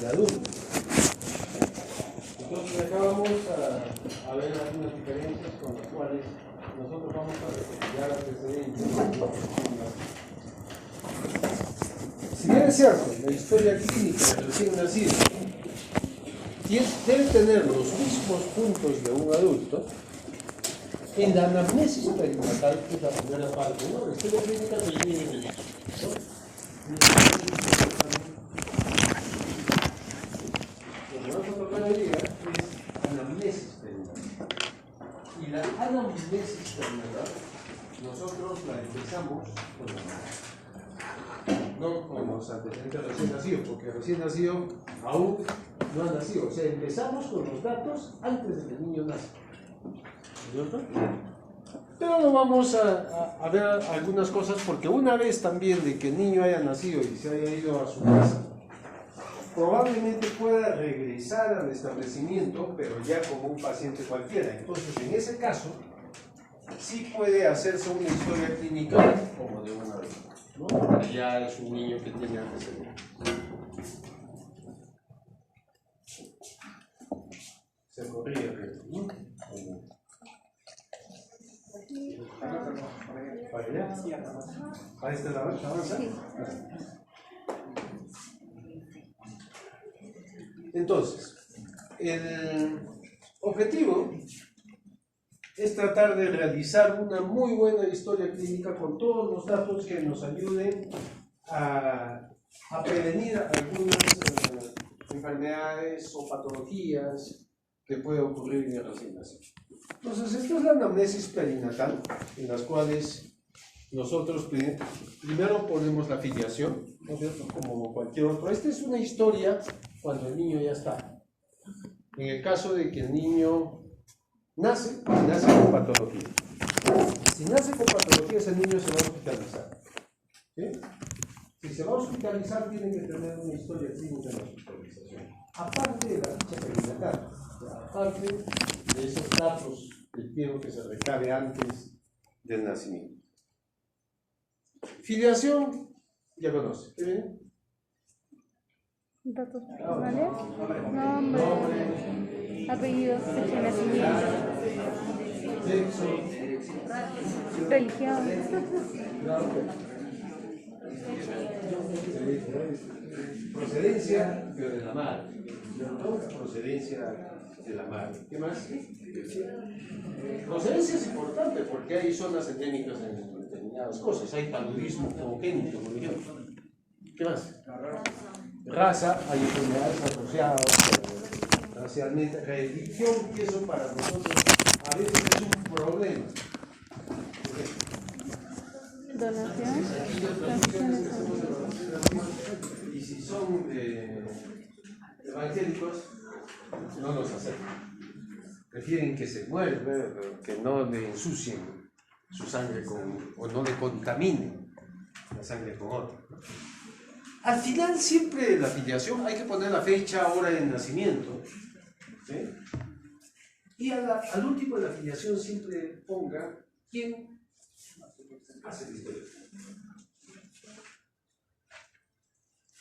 de adultos. Entonces acá vamos a ver algunas diferencias con las cuales nosotros vamos a recopilar antecedentes. Si bien es cierto, la historia clínica del recién nacido debe tener los mismos puntos de un adulto, en la anamnesis perinatal, que es la primera parte, ¿no? La historia clínica se divide en el hecho, ¿no? Lo que vamos a tocar hoy día es anamnesis perinatal. Y la anamnesis perinatal, nosotros la empezamos con la madre, no con los antecedentes recién nacidos, porque recién nacido aún no ha nacido. O sea, empezamos con los datos antes de que el niño nazca. ¿Cierto? Pero no vamos a ver algunas cosas, porque una vez también de que el niño haya nacido y se haya ido a su casa, probablemente pueda regresar al establecimiento, pero ya como un paciente cualquiera. Entonces, en ese caso, sí puede hacerse una historia clínica como de una vez, ¿no? Porque ya es un niño que tiene antecedentes. Se corría, ¿no? ¿Para allá? ¿A este lado? ¿Avanza? Entonces, el objetivo es tratar de realizar una muy buena historia clínica con todos los datos que nos ayuden a prevenir algunas enfermedades o patologías que puede ocurrir en el recién nacido. Entonces, esta es la anamnesis perinatal, en las cuales nosotros primero ponemos la filiación, ¿no es cierto?, como cualquier otro. Esta es una historia cuando el niño ya está. En el caso de que el niño nace con patología. Si nace con patología, ese niño se va a hospitalizar. ¿Sí? Si se va a hospitalizar, tiene que tener una historia clínica de la hospitalización. Aparte de la ficha perinatal, aparte de esos datos que quiero que se recabe antes del nacimiento. Filiación, ya conoce. ¿Qué viene? Datos personales, nombre, apellido, fecha de nacimiento, Sexo, religión, procedencia, pero de la madre. Procedencia de la madre. ¿Qué más? Procedencia es importante porque hay zonas endémicas en determinadas cosas. Hay paludismo congénito, por ejemplo. ¿Qué más? Raza, hay enfermedades asociadas racialmente. Religión, que eso para nosotros a veces es un problema. donación, Y si son evangélicos, no los aceptan. Prefieren que se mueran, que no le ensucien su sangre o no le contaminen la sangre con otra. Al final siempre la filiación hay que poner la fecha, hora de nacimiento, ¿sí? Y al último de la filiación siempre ponga quién hace la historia.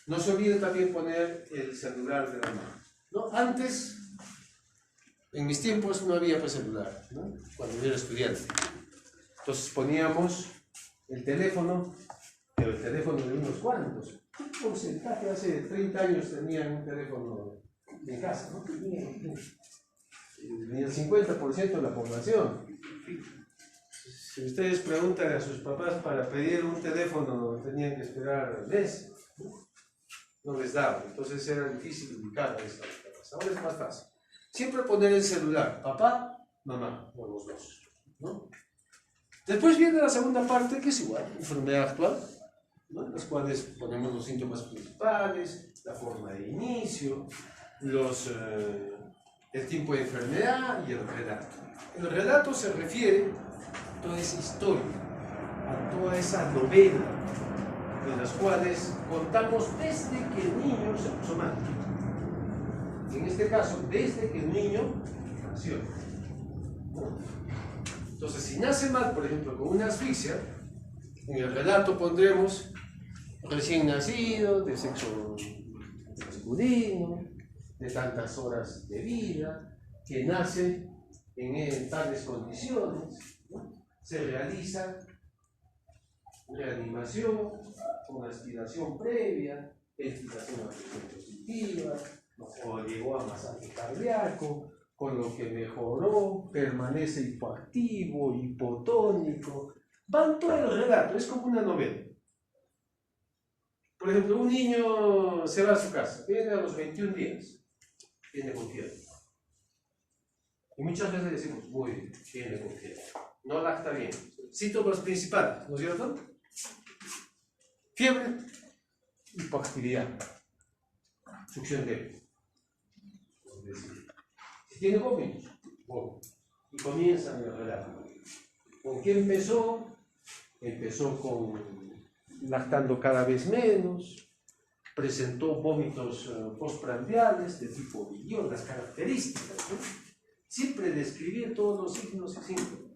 No se olvide también poner el celular de la mano, ¿no? Antes, en mis tiempos no había celular, ¿no? Cuando yo era estudiante. Entonces poníamos el teléfono, pero el teléfono de unos cuantos. ¿Qué porcentaje hace 30 años tenían un teléfono en casa? ¿No? Tenía el 50% de la población. Si ustedes preguntan a sus papás para pedir un teléfono, tenían que esperar meses. No les daba, entonces era difícil ubicar a estas personas. Ahora es más fácil. Siempre poner el celular, papá, mamá, o los dos, ¿no? Después viene la segunda parte, que es igual, enfermedad actual, ¿no? En las cuales ponemos los síntomas principales, la forma de inicio, el tiempo de enfermedad y el relato. El relato se refiere a toda esa historia, a toda esa novela, de las cuales contamos desde que el niño se puso mal. En este caso, desde que el niño nació. Entonces, si nace mal, por ejemplo, con una asfixia, en el relato pondremos recién nacido, de sexo masculino, masculino, de tantas horas de vida, que nace en tales condiciones, ¿no? Se realiza reanimación con aspiración previa, ventilación a presión positiva, ¿no? O llegó a masaje cardíaco, con lo que mejoró, permanece hipoactivo, hipotónico. Van todo el relato, es como una novela. Por ejemplo, un niño se va a su casa, viene a los 21 días, viene con fiebre. Y muchas veces decimos, muy bien, viene con fiebre. No lacta bien. Síntomas principales, ¿no es cierto? Fiebre, hipoactividad, succión débil. Si tiene vómitos, y comienza el relato. ¿Con qué empezó? Empezó con lactando cada vez menos, presentó vómitos postprandiales de tipo Villon, las características, ¿no? Siempre describir todos los signos y síntomas.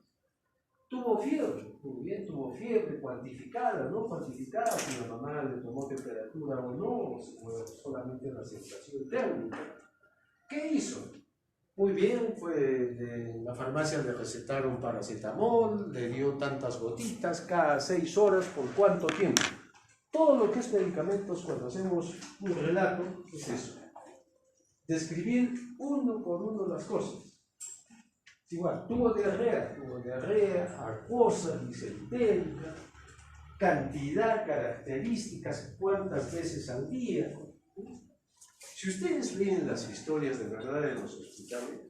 Tuvo fiebre, muy bien, tuvo fiebre cuantificada, no cuantificada, si la mamá le tomó temperatura o no, o solamente la sensación térmica. ¿Qué hizo? Muy bien, fue de la farmacia, le recetaron paracetamol, le dio tantas gotitas cada 6 horas, ¿por cuánto tiempo? Todo lo que es medicamentos, cuando hacemos un relato, es eso. Describir uno por uno las cosas. Igual, tuvo diarrea, acuosa, disentérica, cantidad, características, cuántas veces al día. Si ustedes leen las historias de verdad de los hospitales,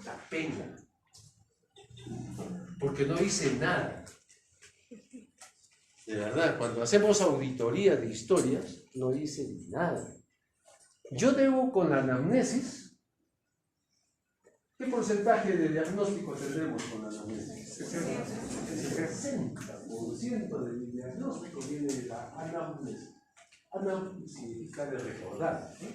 da pena, porque no hice nada. De verdad, cuando hacemos auditoría de historias, no hice nada. Yo debo con la anamnesis. ¿Qué porcentaje de diagnóstico tendremos con la anamnesis? El 60% del diagnóstico viene de la anamnesis. Anam significa de recordar, ¿eh?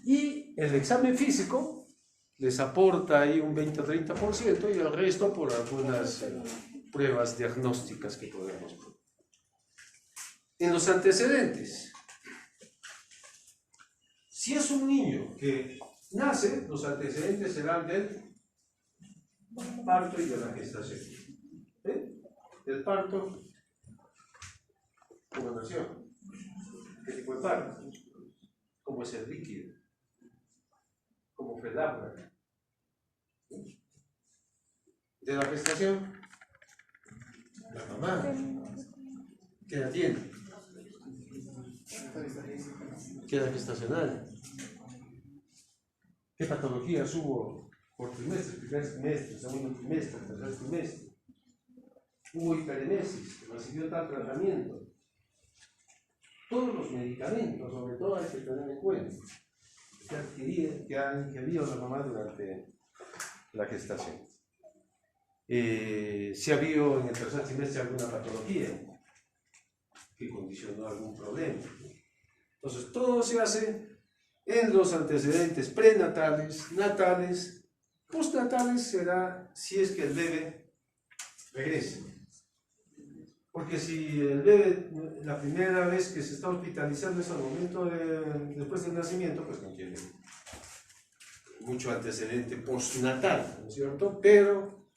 Y el examen físico les aporta ahí un 20 o 30% y el resto por algunas pruebas diagnósticas que podemos poner. En los antecedentes, si es un niño que nace, los antecedentes serán del parto y de la gestación. Del parto, como nació. ¿Qué tipo de parto? ¿Cómo es el líquido? ¿Cómo fue el agua? De la gestación, la mamá. ¿Qué edad tiene? ¿Qué edad gestacional? ¿Qué patologías hubo por trimestre, primer trimestre, segundo trimestre, tercer trimestre? Hubo hiperemesis, recibió tal tratamiento. Todos los medicamentos, sobre todo, hay que tener en cuenta que ha ingerido la mamá durante la gestación. Si ha habido en el tercer trimestre alguna patología que condicionó algún problema. Entonces, todo se hace en los antecedentes prenatales, natales, postnatales será si es que el bebé regrese. Porque si el bebé, la primera vez que se está hospitalizando es al momento después del nacimiento, pues no tiene mucho antecedente postnatal, ¿no es cierto? Pero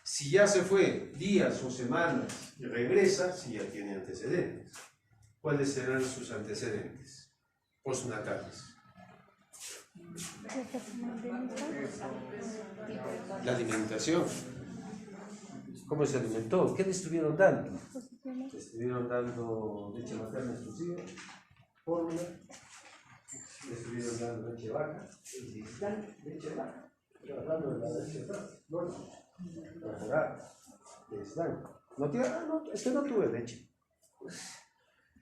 si ya se fue días o semanas y regresa, sí ya tiene antecedentes. ¿Cuáles serán sus antecedentes postnatales? La alimentación. ¿Cómo se alimentó? ¿Qué le estuvieron dando? Le estuvieron dando leche materna exclusiva, fórmula, le estuvieron dando leche vaca, leche vaca. Estoy hablando de la leche vaca, no, les dan. No tiene, no, es que no tuve leche.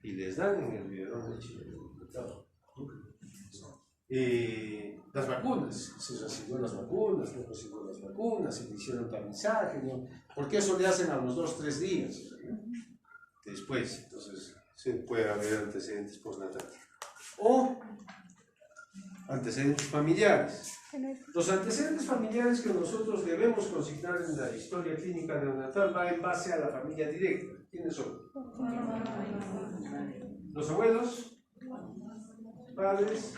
Y les dan en el biberón leche. Las vacunas, se recibió las vacunas, no recibió las vacunas, se le hicieron tamizaje, ¿no? Porque eso le hacen a los 2-3 días, ¿no? Después, entonces se puede haber antecedentes postnatales. O antecedentes familiares. Los antecedentes familiares que nosotros debemos consignar en la historia clínica neonatal va en base a la familia directa. ¿Quiénes son? Los abuelos, padres,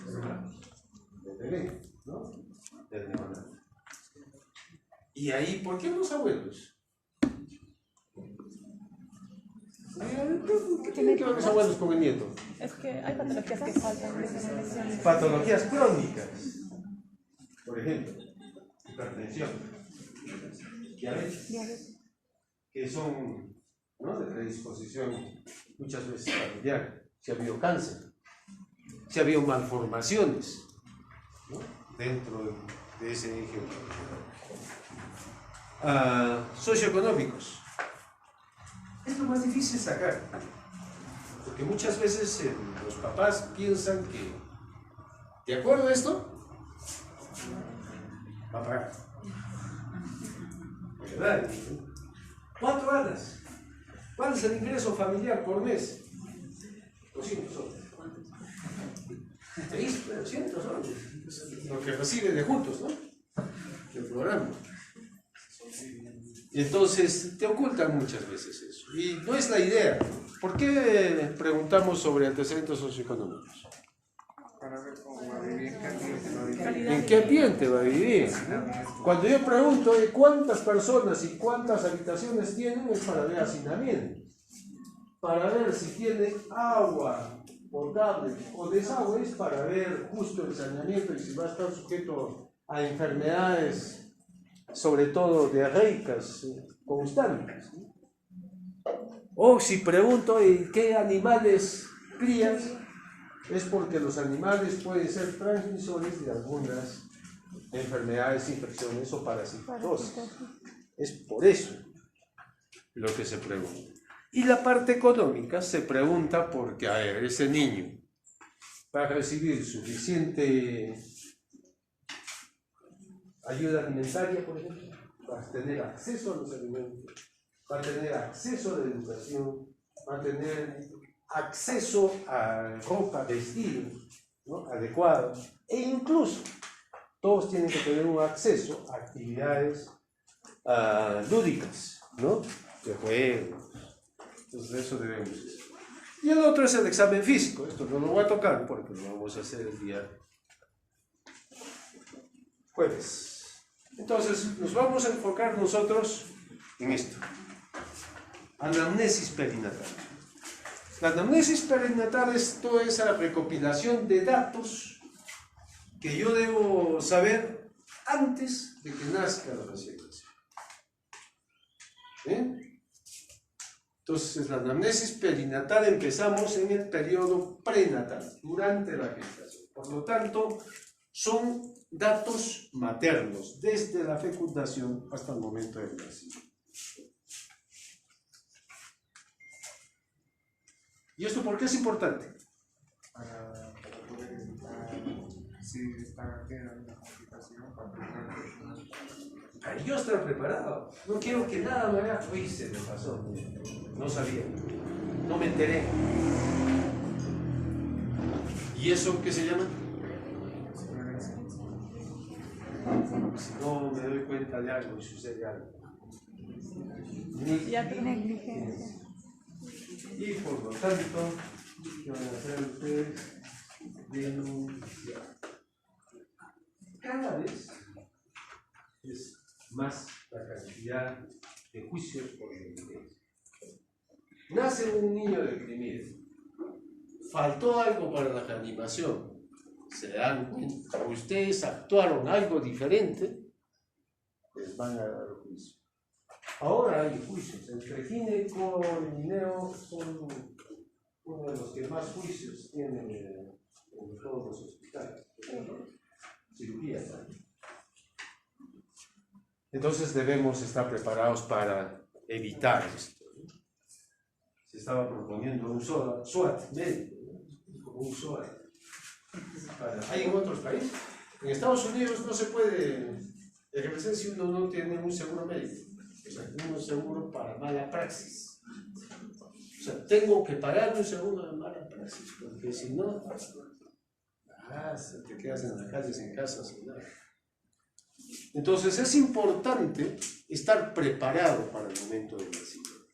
hermanos, del bebé, ¿no? Del neonato. Y ahí, ¿por qué los abuelos? ¿Qué tienen que ver los abuelos con el nieto? Es que hay patologías que faltan de generaciones. Patologías crónicas, por ejemplo, hipertensión, diabetes, que son, ¿no?, de predisposición muchas veces familiar. Si ha habido cáncer, si ha habido malformaciones, ¿no?, dentro de ese eje. Socioeconómicos. Es lo más difícil sacar, porque muchas veces los papás piensan que, de acuerdo a esto, va a pagar. ¿Verdad? ¿Cuánto ganas? ¿Cuál es el ingreso familiar por mes? 200 soles. 300 soles. Lo que recibe de juntos, ¿no? Del programa. Y entonces te ocultan muchas veces eso. Y no es la idea. ¿Por qué preguntamos sobre antecedentes socioeconómicos? Para ver cómo va a vivir, qué ambiente va a vivir. ¿En qué ambiente va a vivir? Cuando yo pregunto de cuántas personas y cuántas habitaciones tienen, es para ver hacinamiento. Para ver si tiene agua potable o desagüe, es para ver justo el saneamiento y si va a estar sujeto a enfermedades, sobre todo diarreicas, constantes. O si pregunto qué animales crías, es porque los animales pueden ser transmisores de algunas enfermedades, infecciones o parasitosis. Es por eso lo que se pregunta. Y la parte económica se pregunta porque, a ver, ese niño va a recibir suficiente ayuda alimentaria, por ejemplo, va a tener acceso a los alimentos, va a tener acceso a la educación, va a tener acceso a ropa, vestido, ¿no?, adecuado, e incluso todos tienen que tener un acceso a actividades lúdicas, ¿no?, de juegos. Entonces eso debemos hacer. Y el otro es el examen físico. Esto no lo voy a tocar porque lo vamos a hacer el día jueves. Entonces nos vamos a enfocar nosotros en esto. Anamnesis perinatal. La anamnesis perinatal es toda esa recopilación de datos que yo debo saber antes de que nazca la recién nacida. ¿Bien? Entonces, la anamnesis perinatal empezamos en el periodo prenatal, durante la gestación. Por lo tanto, son datos maternos, desde la fecundación hasta el momento del nacimiento. ¿Y esto por qué es importante? Para poder evitar si está quedando una complicación, Para yo estar preparado. No quiero que nada me haga. Uy, se me pasó. No sabía. No me enteré. ¿Y eso qué se llama? Si no me doy cuenta de algo y sucede algo. Negligencia. Y por lo tanto, ¿qué van a hacer ustedes? Denunciar. Cada vez es más la cantidad de juicios por negligencia. Nace un niño deprimido. Faltó algo para la reanimación. Se dan cuenta, ustedes actuaron algo diferente, les van a dar juicio. Ahora hay juicios. El gineco y el INEO son uno de los que más juicios tienen en todos los hospitales. Cirugía también. Entonces debemos estar preparados para evitar esto. Se estaba proponiendo un SWAT médico, como un SWAT. Hay en otros países. En Estados Unidos no se puede ejercer si uno no tiene un seguro médico. O sea, un seguro para mala praxis. O sea, tengo que pagar un seguro de mala praxis, porque si no, te quedas en la calle sin casa, sin nada. Entonces es importante estar preparado para el momento del nacimiento.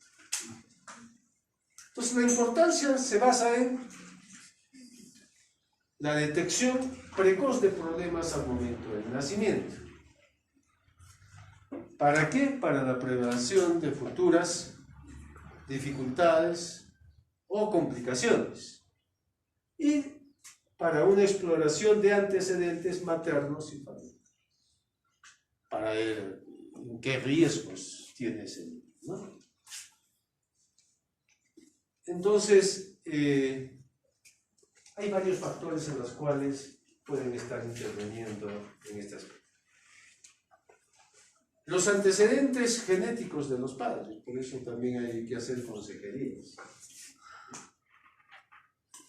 Entonces la importancia se basa en la detección precoz de problemas al momento del nacimiento. ¿Para qué? Para la prevención de futuras dificultades o complicaciones. Y para una exploración de antecedentes maternos y familiares. Para ver en qué riesgos tiene ese niño, ¿no? Entonces, hay varios factores en los cuales pueden estar interviniendo en este aspecto. Los antecedentes genéticos de los padres, por eso también hay que hacer consejerías.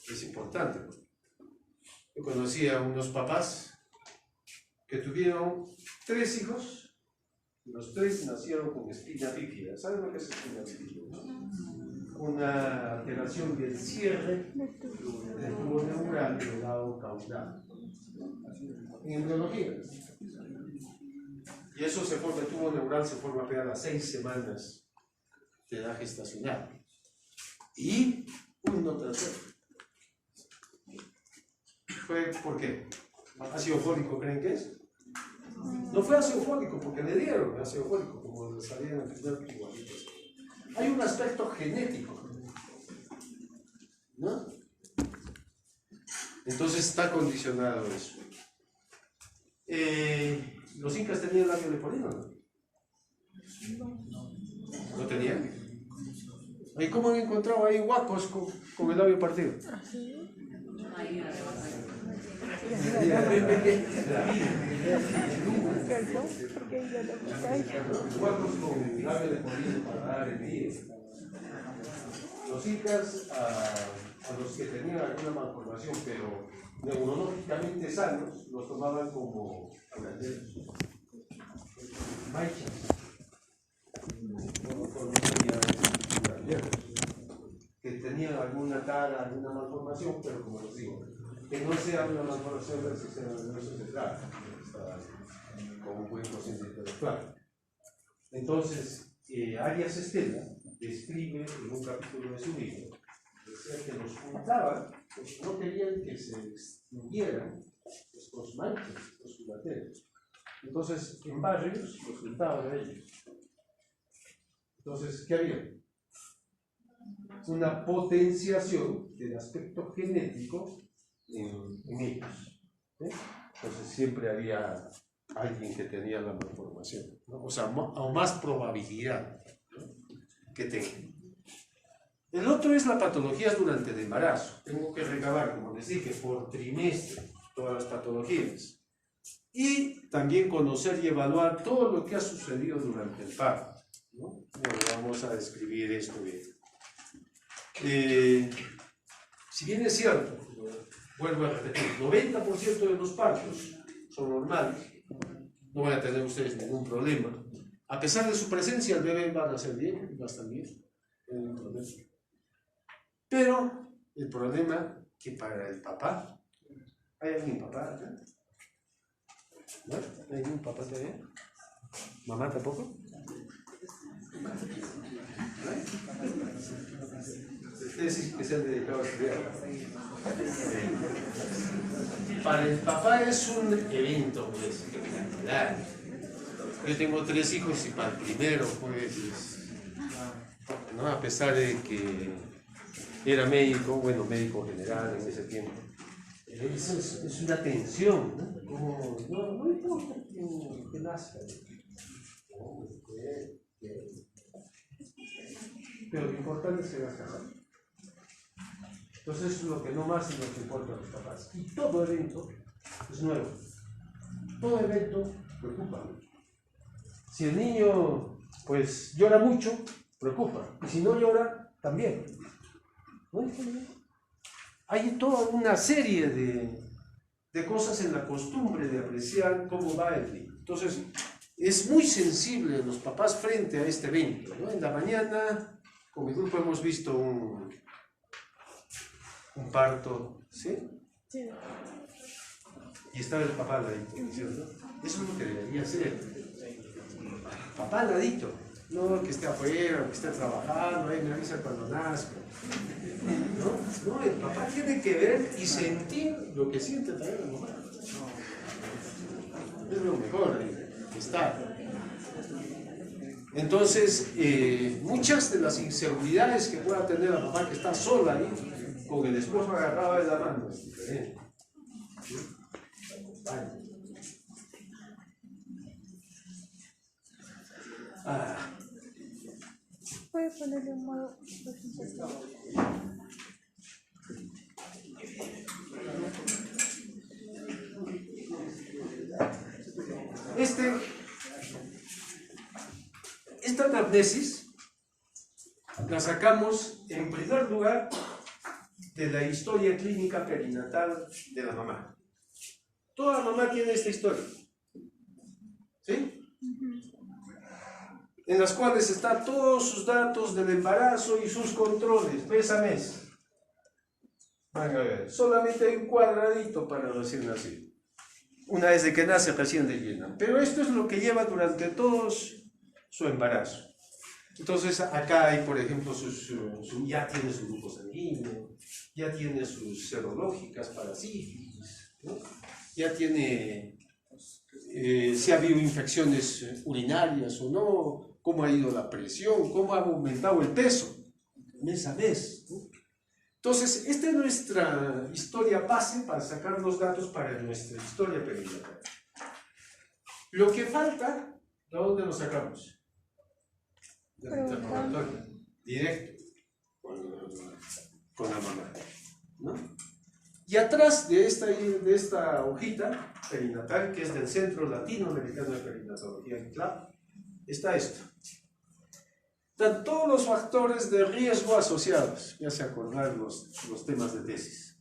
Es importante. Yo conocí a unos papás que tuvieron 3 hijos, y los 3 nacieron con espina bífida. ¿Saben lo que es espina bífida, no? Una alteración del cierre del tubo neural del lado caudal. En embriología. Y eso se forma, el tubo neural se forma a las 6 semanas de edad gestacional. Y uno tras otro. ¿Fue por qué? ¿Ácido fólico creen que es? No fue ácido fólico porque le dieron ácido fólico, como le sabían en el primer igualito. Hay un aspecto genético, ¿no? Entonces está condicionado eso. ¿Los incas tenían labio leporino, no? ¿No tenían? ¿Y cómo han encontrado ahí huacos con el labio partido? Huacos con labio leporino para dar el día. Los incas, a los que tenían alguna malformación, pero neurológicamente sanos, los tomaban como maichas. Que tenían alguna cara, alguna malformación, pero como les digo, que no sea una malformación del sistema nervioso central, como un buen cociente intelectual. Entonces, Arias Estela describe en un capítulo de su libro, decía que los juntaban, pues no querían que se extinguieran estos manchas, estos filateros. Entonces, en barrios los juntaban a ellos. Entonces, ¿qué había? Una potenciación del aspecto genético en ellos. Entonces, siempre había alguien que tenía la malformación, ¿no? O sea, o más probabilidad, ¿no? Que tenga. El otro es la patología durante el embarazo. Tengo que recabar, como les dije, por trimestre todas las patologías. Y también conocer y evaluar todo lo que ha sucedido durante el parto, ¿no? Bueno, vamos a describir esto bien. Si bien es cierto, vuelvo a repetir, 90% de los partos son normales, no van a tener ustedes ningún problema. A pesar de su presencia, el bebé va a nacer bien, va a estar bien, no hay ningún problema. Pero el problema que para el papá, ¿hay alguien papá acá? ¿No? ¿Hay algún papá todavía? ¿Mamá tampoco? Ustedes sí que se han dedicado a estudiar. Para el papá es un evento, pues, espectacular. Yo tengo 3 hijos y para el primero, pues, ¿no? A pesar de que era médico, bueno, médico general en ese tiempo, es una tensión, ¿no? Como, no importa que nazca, pero lo importante es que vas a casar. Entonces, eso es lo que no más nos importa a los papás. Y todo evento es nuevo. Todo evento preocupa. Si el niño, pues, llora mucho, preocupa. Y si no llora, también. ¿No? Hay toda una serie de cosas en la costumbre de apreciar cómo va el niño. Entonces, es muy sensible los papás frente a este evento, ¿no? En la mañana, con mi grupo hemos visto un parto, ¿sí? Sí. Y estaba el papá al ladito, ¿cierto? Eso es lo que debería ser. Papá al ladito. No que esté afuera, que esté trabajando, ahí me avisa cuando nazca. No, el papá tiene que ver y sentir lo que siente también la mamá. Es lo mejor que está. Entonces, muchas de las inseguridades que pueda tener la mamá que está sola ahí, con el esposo agarrado de la mano, es diferente. Puede ponerle un modo. Esta anamnesis la sacamos en primer lugar de la historia clínica perinatal de la mamá. Toda mamá tiene esta historia, ¿sí? En las cuales están todos sus datos del embarazo y sus controles, mes a mes. Van a ver, solamente hay un cuadradito para recién nacido. Una vez de que nace recién le llenan. Pero esto es lo que lleva durante todo su embarazo. Entonces acá hay, por ejemplo, ya tiene su grupo sanguíneo, ya tiene sus serológicas para sífilis, ¿no? Ya tiene si ha habido infecciones urinarias o no, cómo ha ido la presión, cómo ha aumentado el peso, mes a mes, ¿no? Entonces, esta es nuestra historia base para sacar los datos para nuestra historia perinatal. Lo que falta, ¿de dónde lo sacamos? Del interrogatorio, directo, con la mamá, ¿no? Y atrás de esta hojita perinatal, que es del Centro Latinoamericano de Perinatología, el CLAP, está esto. Están todos los factores de riesgo asociados. Ya se acordaron los temas de tesis.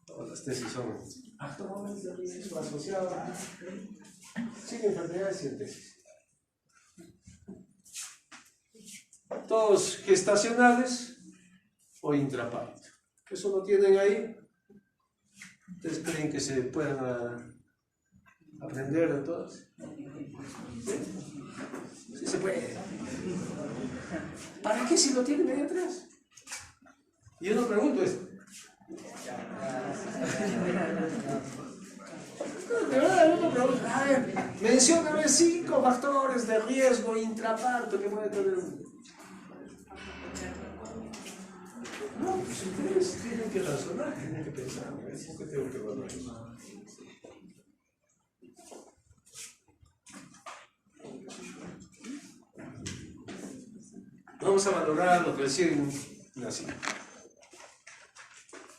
Todas las tesis son factores de riesgo asociados sin enfermedades y en tesis. Todos gestacionales o intraparto. Eso lo tienen ahí. ¿Ustedes creen que se puedan aprender de todos? ¿Sí? Sí se puede. ¿Para qué si lo tienen ahí atrás? Y yo no pregunto esto. De verdad, yo no pregunto. A ver, mencióname 5 factores de riesgo intraparto que puede tener un... No, pues ustedes tienen que razonar, tienen que pensar. ¿Por qué tengo que evaluar eso? Vamos a valorar a los recién nacidos.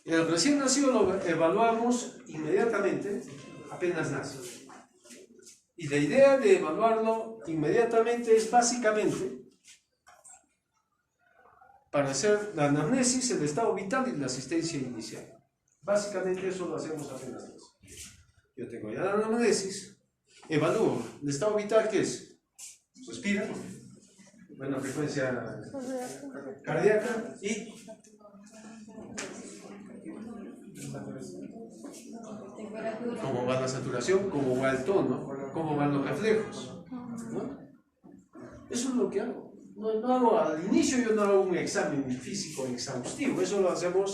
El recién nacido lo evaluamos inmediatamente, apenas nace. Y la idea de evaluarlo inmediatamente es básicamente para hacer la anamnesis, el estado vital y la asistencia inicial. Básicamente eso lo hacemos apenas nace. Yo tengo ya la anamnesis, evalúo el estado vital, ¿qué es? Respira, buena frecuencia cardíaca y cómo va la saturación, cómo va el tono, cómo van los reflejos, ¿no? Eso es lo que hago. No hago al inicio, yo no hago un examen físico exhaustivo, eso lo hacemos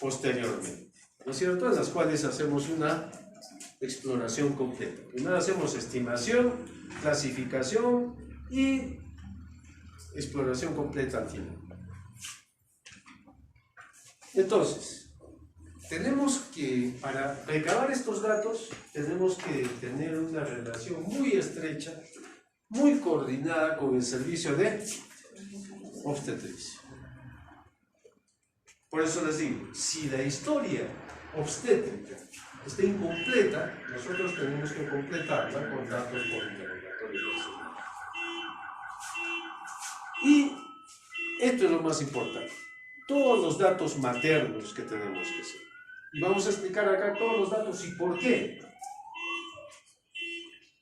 posteriormente, ¿no es cierto? En las cuales hacemos una exploración completa. Primero hacemos estimación, clasificación y exploración completa al final. Entonces, tenemos que, para recabar estos datos, tenemos que tener una relación muy estrecha, muy coordinada con el servicio de obstetricia. Por eso les digo, si la historia obstétrica está incompleta, nosotros tenemos que completarla con datos por interrogatorio personal. Y esto es lo más importante, todos los datos maternos que tenemos que hacer. Y vamos a explicar acá todos los datos y por qué.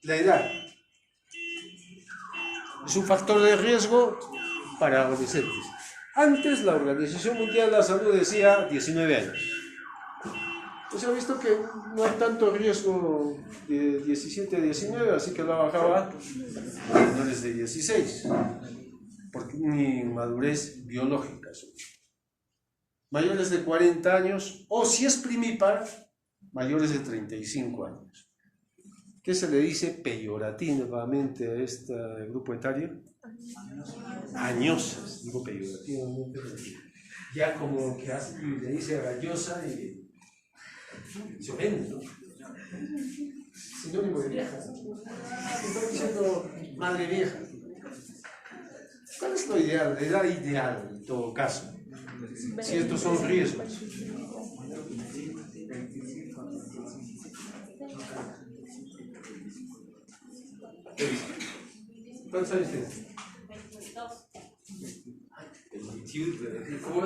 La edad es un factor de riesgo para adolescentes. Antes la Organización Mundial de la Salud decía 19 años. pues ha visto que no hay tanto riesgo de 17 a 19, así que lo ha bajado a menores de 16, porque ni madurez biológica. Mayores de 40 años, o si es primípar, mayores de 35 años. ¿Qué se le dice peyorativamente a este grupo etario? Añosas, digo peyorativamente. Ya como que le dice gallosa y se ofende, ¿no? Sinónimo de vieja. Estoy diciendo madre vieja. ¿Cuál es lo ideal? La edad ideal en todo caso. Si estos son riesgos. ¿Cuántos años tienes? 22. Como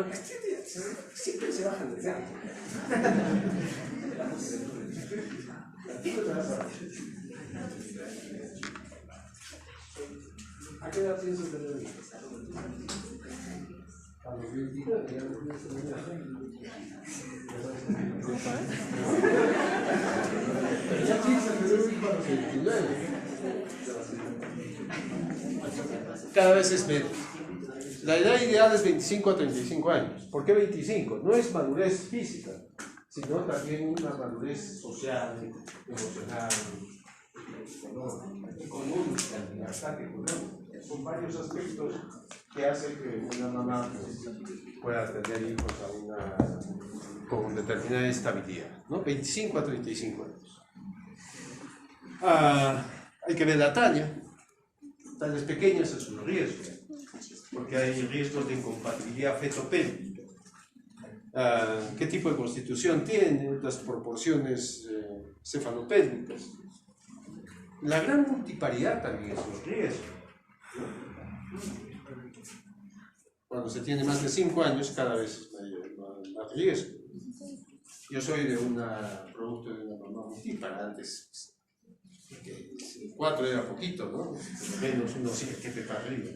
siempre se bajan de edad. ¿A qué edad piensas tener? A los 29, ya no pienso tener. Ya piensas tener un hijo a los 29. Cada vez es menos. La edad ideal es 25 a 35 años. ¿Por qué 25? No es madurez física, sino también una madurez social, emocional, económica, ataque económico. Son varios aspectos que hacen que una mamá pueda tener hijos con determinada estabilidad, ¿no? 25 a 35 años. Hay que ver la talla. Tallas pequeñas es un riesgo, porque hay riesgos de incompatibilidad fetopélvica. ¿Qué tipo de constitución tiene? Las proporciones cefalopélvicas. La gran multiparidad también es un riesgo. Cuando se tiene más de 5 años, cada vez es más riesgo. Yo soy de un producto de una mamá multípara. Antes 4 era poquito, ¿no? Menos uno 7 para arriba.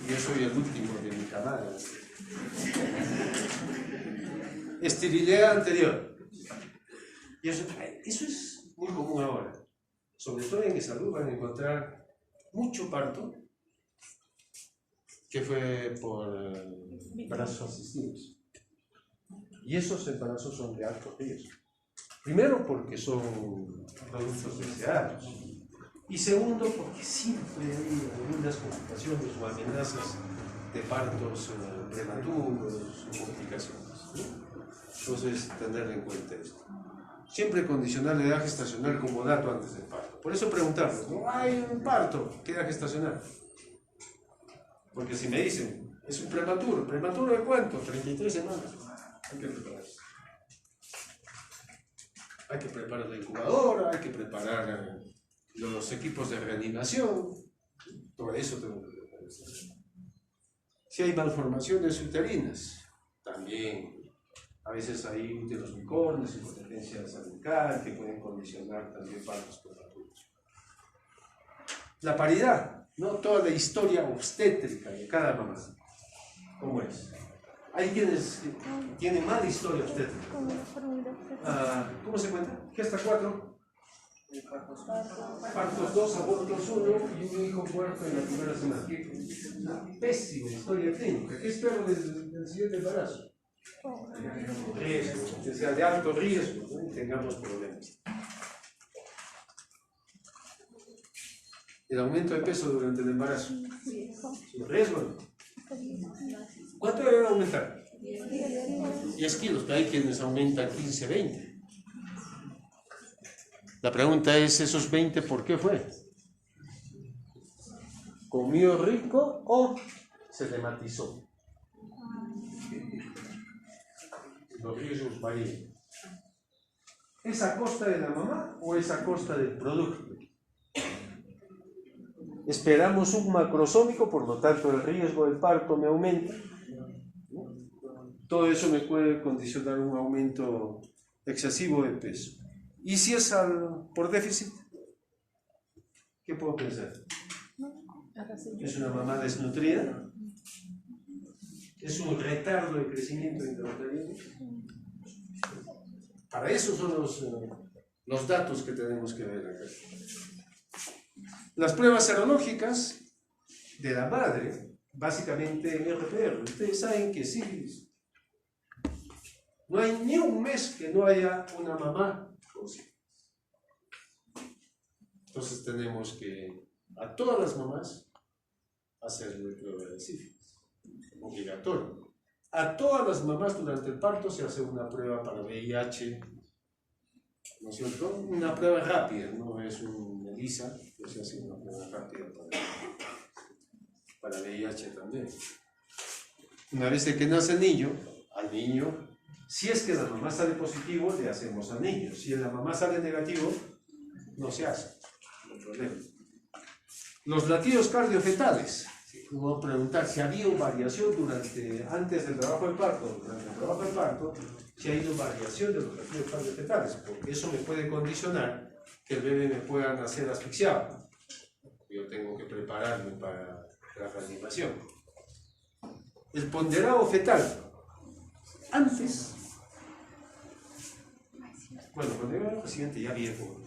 Yo soy el último de mi camada. Esterilidad anterior. Y eso es muy común ahora. Sobre todo en salud van a encontrar mucho parto que fue por embarazos asistidos. Y esos embarazos son de alto riesgo. Primero porque son productos deseados. Y segundo porque siempre hay algunas complicaciones o amenazas de partos prematuros o complicaciones, ¿no? Entonces, tener en cuenta esto. Siempre condicionar la edad gestacional como dato antes del parto. Por eso preguntarnos, ¿no? ¿Hay un parto? ¿Qué edad gestacional? Porque si me dicen, es un prematuro. ¿Prematuro de cuánto? 33 semanas. Hay que prepararse. Hay que preparar la incubadora, hay que preparar los equipos de reanimación. Todo eso tengo que preparar. Si hay malformaciones uterinas, también. A veces hay úteros bicornes, impotencia cervical, que pueden condicionar también partos prematuros. La paridad, ¿no? Toda la historia obstétrica de cada mamá. ¿Cómo es? Hay quienes tienen mala historia obstétrica. ¿Cómo se cuenta? Gesta 4. Partos 2, abortos 1 y un hijo muerto en la primera semana. Una pésima historia clínica. ¿Qué espero del siguiente embarazo? Riesgo, que sea de alto riesgo, ¿no? Y tengamos problemas. El aumento de peso durante el embarazo. ¿Es riesgo, no? ¿Cuánto debe aumentar? 10 kilos, pero hay quienes aumentan 15, 20. La pregunta es, ¿esos 20 por qué fue? ¿Comió rico o se dematizó? Los riesgos varían. ¿Es a costa de la mamá o es a costa del producto? Esperamos un macrosómico, por lo tanto el riesgo del parto me aumenta. Todo eso me puede condicionar un aumento excesivo de peso. ¿Y si es por déficit? ¿Qué puedo pensar? ¿Es una mamá desnutrida? ¿Es un retardo de crecimiento intrauterino? Para eso son los datos que tenemos que ver acá. Las pruebas serológicas de la madre, básicamente en RPR. Ustedes saben que sí, no hay ni un mes que no haya una mamá con sífilis. Entonces tenemos que a todas las mamás hacerle prueba de sífilis, obligatorio. A todas las mamás durante el parto se hace una prueba para VIH, ¿no es cierto? Una prueba rápida, no es un ELISA, pero se hace una prueba rápida para VIH también. Una vez que nace el niño, al niño, si es que la mamá sale positivo, le hacemos al niño. Si la mamá sale negativo, no se hace, no hay problema. Los latidos cardiofetales. Vamos a preguntar si ha habido variación antes del trabajo del parto, durante el trabajo del parto, si ha habido variación de los latidos cardiofetales, porque eso me puede condicionar que el bebé me pueda nacer asfixiado. Yo tengo que prepararme para la reanimación. El ponderado fetal. Antes, bueno, cuando yo era paciente ya viejo,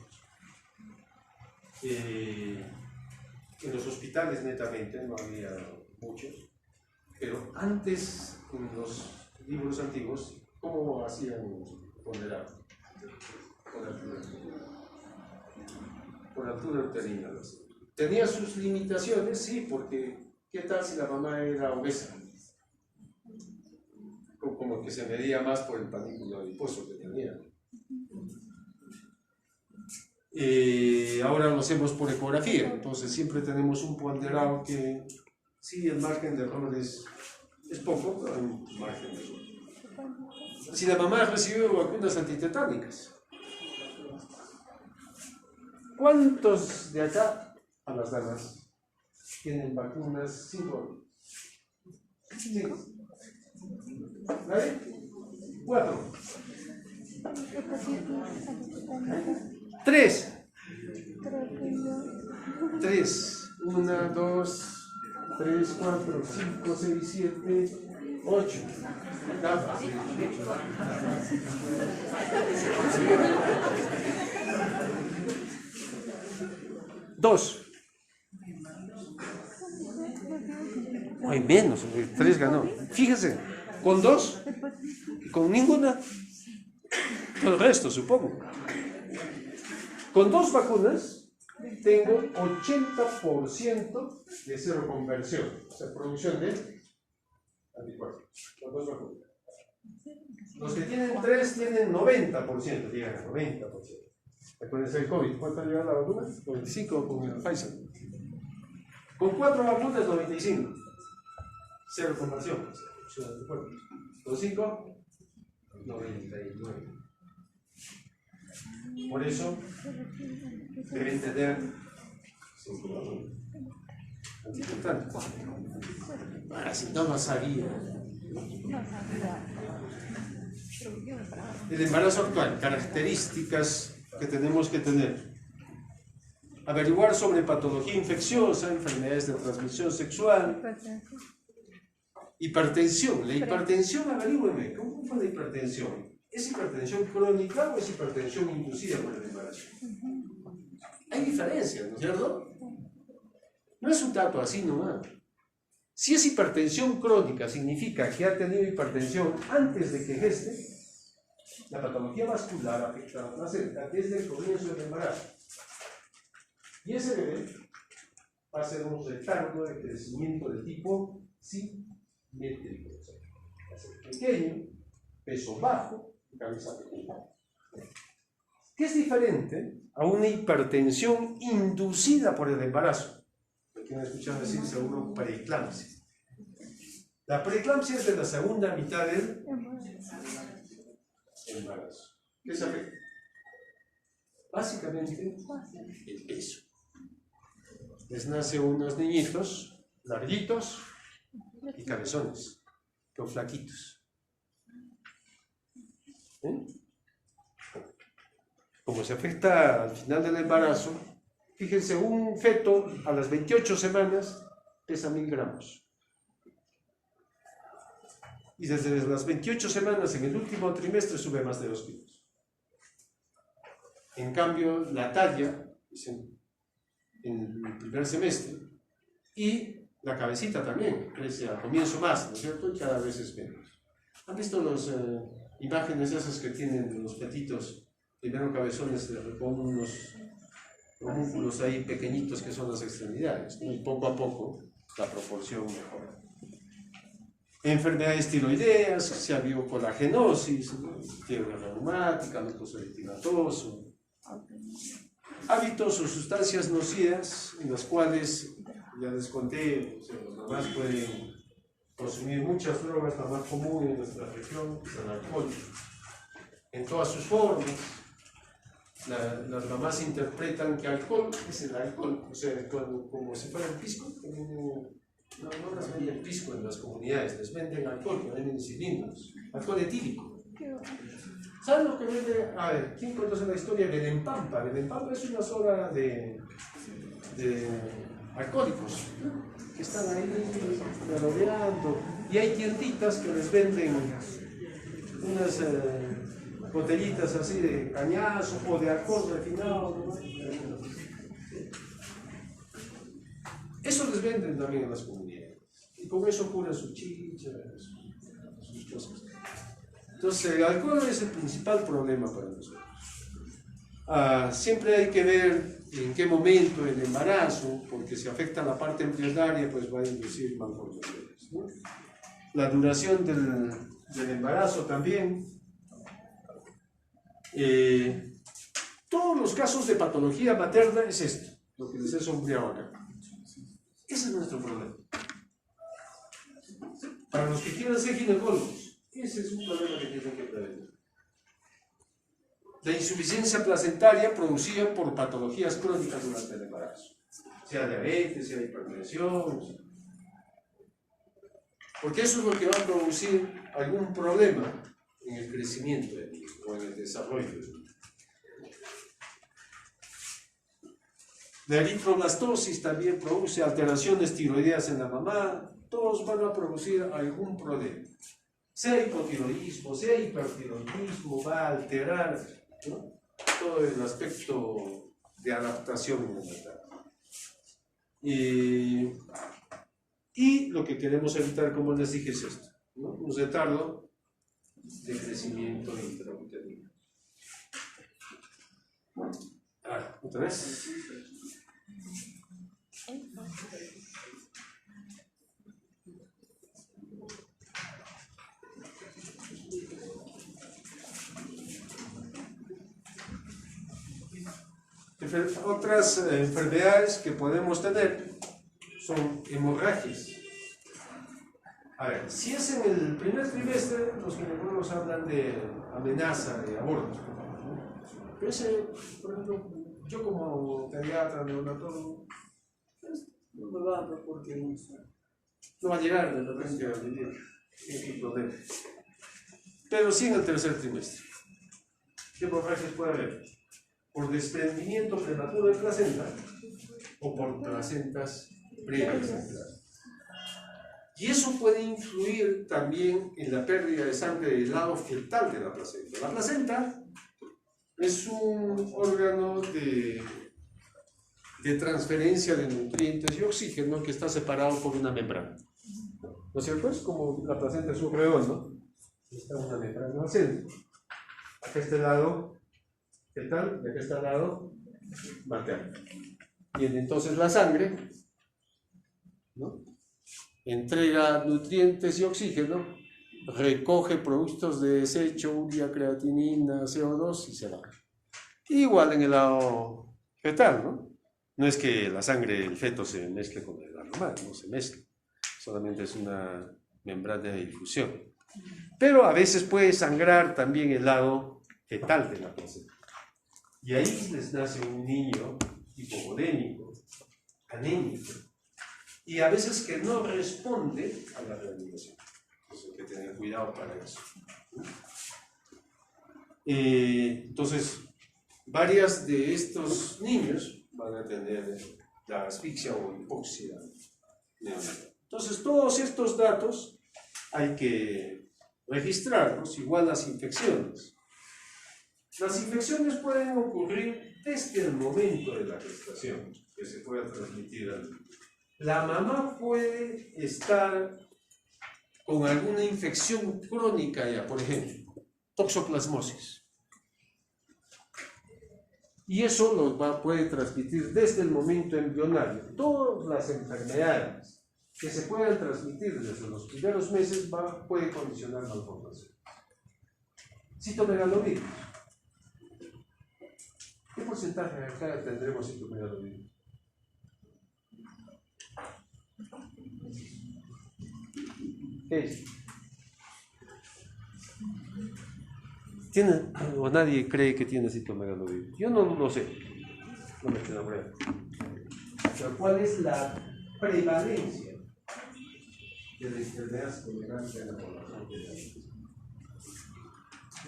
en los hospitales netamente, no había muchos, pero antes, en los libros antiguos, ¿cómo hacían ponderado? Por altura uterina. Tenía sus limitaciones, sí, porque ¿qué tal si la mamá era obesa? Como que se medía más por el panículo adiposo que tenía. Ahora lo hacemos por ecografía, entonces siempre tenemos un ponderado que sí, el margen de error es poco, pero hay un margen de error. Si la mamá recibió vacunas antitetánicas, ¿cuántos de acá a las damas tienen vacunas sin COVID? Sí. ¿Vale? 4. 3. 1, 2, 3, 4, 5, 6, 7, 8. 2. Hay menos, 3 ganó. Fíjese, con 2, con ninguna. Con el resto, supongo. Con 2 vacunas tengo 80% de seroconversión, o sea, producción de anticuerpos. Con 2 vacunas. Los que tienen 3 tienen 90%, llegan a 90%. Acuérdense el COVID, ¿cuánto lleva la vacuna? 95 con el Pfizer. Con 4 vacunas, 95. Seroconversión, producción de anticuerpos. Con 5, 99. Por eso deben tener 5 vacunas. Ahora, si no lo sabía. El embarazo actual, características que tenemos que tener. Averiguar sobre patología infecciosa, enfermedades de transmisión sexual, hipertensión. La hipertensión, averígüeme, ¿cómo fue la hipertensión? ¿Es hipertensión crónica o es hipertensión inducida por el embarazo? Hay diferencias, ¿no es cierto? No es un dato así nomás. Si es hipertensión crónica, significa que ha tenido hipertensión antes de que geste. La patología vascular afecta a la placenta desde el comienzo del embarazo. Y ese bebé va a ser un retardo de crecimiento de tipo simétrico. Va a ser pequeño, peso bajo y cabeza pequeña. ¿Qué es diferente a una hipertensión inducida por el embarazo? ¿Me han escuchado decir seguro preeclampsia? La preeclampsia es de la segunda mitad del embarazo. ¿Qué se afecta? Básicamente el peso. Les nace unos niñitos larguitos y cabezones, pero flaquitos. Como se afecta al final del embarazo, fíjense, un feto a las 28 semanas pesa 1000 gramos. Y desde las 28 semanas en el último trimestre sube más de 2 kilos. En cambio, la talla es en el primer semestre, y la cabecita también crece al comienzo más, ¿no es cierto? Y cada vez es menos. ¿Han visto las imágenes esas que tienen los petitos, primero cabezones con unos homúnculos ahí pequeñitos que son las extremidades, ¿no? Y poco a poco la proporción mejora. Enfermedades tiroideas, se ha habido colagenosis, ¿no? Fiebre reumática, lupus eritematoso. Hábitos o sustancias nocivas en las cuales, ya les conté, o sea, los mamás pueden consumir muchas drogas. La más común en nuestra región es el alcohol, en todas sus formas. Las mamás interpretan que alcohol es el alcohol, o sea, como si fuera el pisco. No les venden pisco en las comunidades, les venden alcohol, que venden cilindros, alcohol etílico. ¿Saben lo que vende? A ver, ¿quién conoce la historia de Belenpampa? Belenpampa es una zona de alcohólicos que están ahí merodeando, y hay tienditas que les venden unas botellitas así de cañazo o de alcohol refinado, ¿no? Eso les venden también en las comunidades, y con eso curan su chicha, sus cosas. Entonces, el alcohol es el principal problema para nosotros. Siempre hay que ver en qué momento el embarazo, porque si afecta la parte embrionaria, pues va a inducir malformaciones, ¿no? La duración del embarazo también. Todos los casos de patología materna es esto, lo que les he sombreado ahora. Ese es nuestro problema. Para los que quieran ser ginecólogos, ese es un problema que tienen que prevenir. La insuficiencia placentaria producida por patologías crónicas durante el embarazo, sea diabetes, sea hipertensión, porque eso es lo que va a producir algún problema en el crecimiento del niño o en el desarrollo del niño. La eritroblastosis también produce alteraciones tiroideas en la mamá. Todos van a producir algún problema. Sea hipotiroidismo, sea hipertiroidismo, va a alterar, ¿no?, todo el aspecto de adaptación neonatal. Y lo que queremos evitar, como les dije, es esto, ¿no?, un retardo de crecimiento intrauterino. ¿Otra vez? Otras enfermedades que podemos tener son hemorragias. A ver, si es en el primer trimestre, los ginecólogos hablan de amenaza de aborto, ¿no? Pero ese, por ejemplo, yo como pediatra, neonatólogo, no me va a dar porque no va a llegar de repente a vivir sin problema. Pero sí en el tercer trimestre. ¿Qué hemorragias puede haber? Por desprendimiento prematuro de placenta o por placentas preexemplares. Y eso puede influir también en la pérdida de sangre del lado fetal de la placenta. La placenta es un órgano de transferencia de nutrientes y oxígeno que está separado por una membrana. ¿No es cierto? Es como la placenta es un redondo, está una membrana al centro. Acá está el lado fetal y acá está el lado materno. Y entonces la sangre, ¿no?, entrega nutrientes y oxígeno, recoge productos de desecho, urea, creatinina, CO2 y se va. Igual en el lado fetal, ¿no? No es que la sangre del feto se mezcle con la normal, no se mezcla, solamente es una membrana de difusión. Pero a veces puede sangrar también el lado fetal de la placenta. Y ahí les nace un niño hipovolémico, anémico, y a veces que no responde a la reanimación. Entonces hay que tener cuidado para eso. Entonces, varias de estos niños van a tener la asfixia o hipoxia neonatal. Entonces, todos estos datos hay que registrarlos, igual las infecciones. Las infecciones pueden ocurrir desde el momento de la gestación, que se pueda transmitir al niño. La mamá puede estar con alguna infección crónica ya, por ejemplo, toxoplasmosis. Y eso puede transmitir desde el momento embrionario. Todas las enfermedades que se puedan transmitir desde los primeros meses puede condicionar malformación. Citomegalovirus. ¿Qué porcentaje acá tendremos citomegalovirus? ¿Qué es? ¿Tiene, o nadie cree que tiene citomegalovirus? Yo no lo sé. No me queda prueba. Pero ¿cuál es la prevalencia de la enfermedad citomegálica en la población general?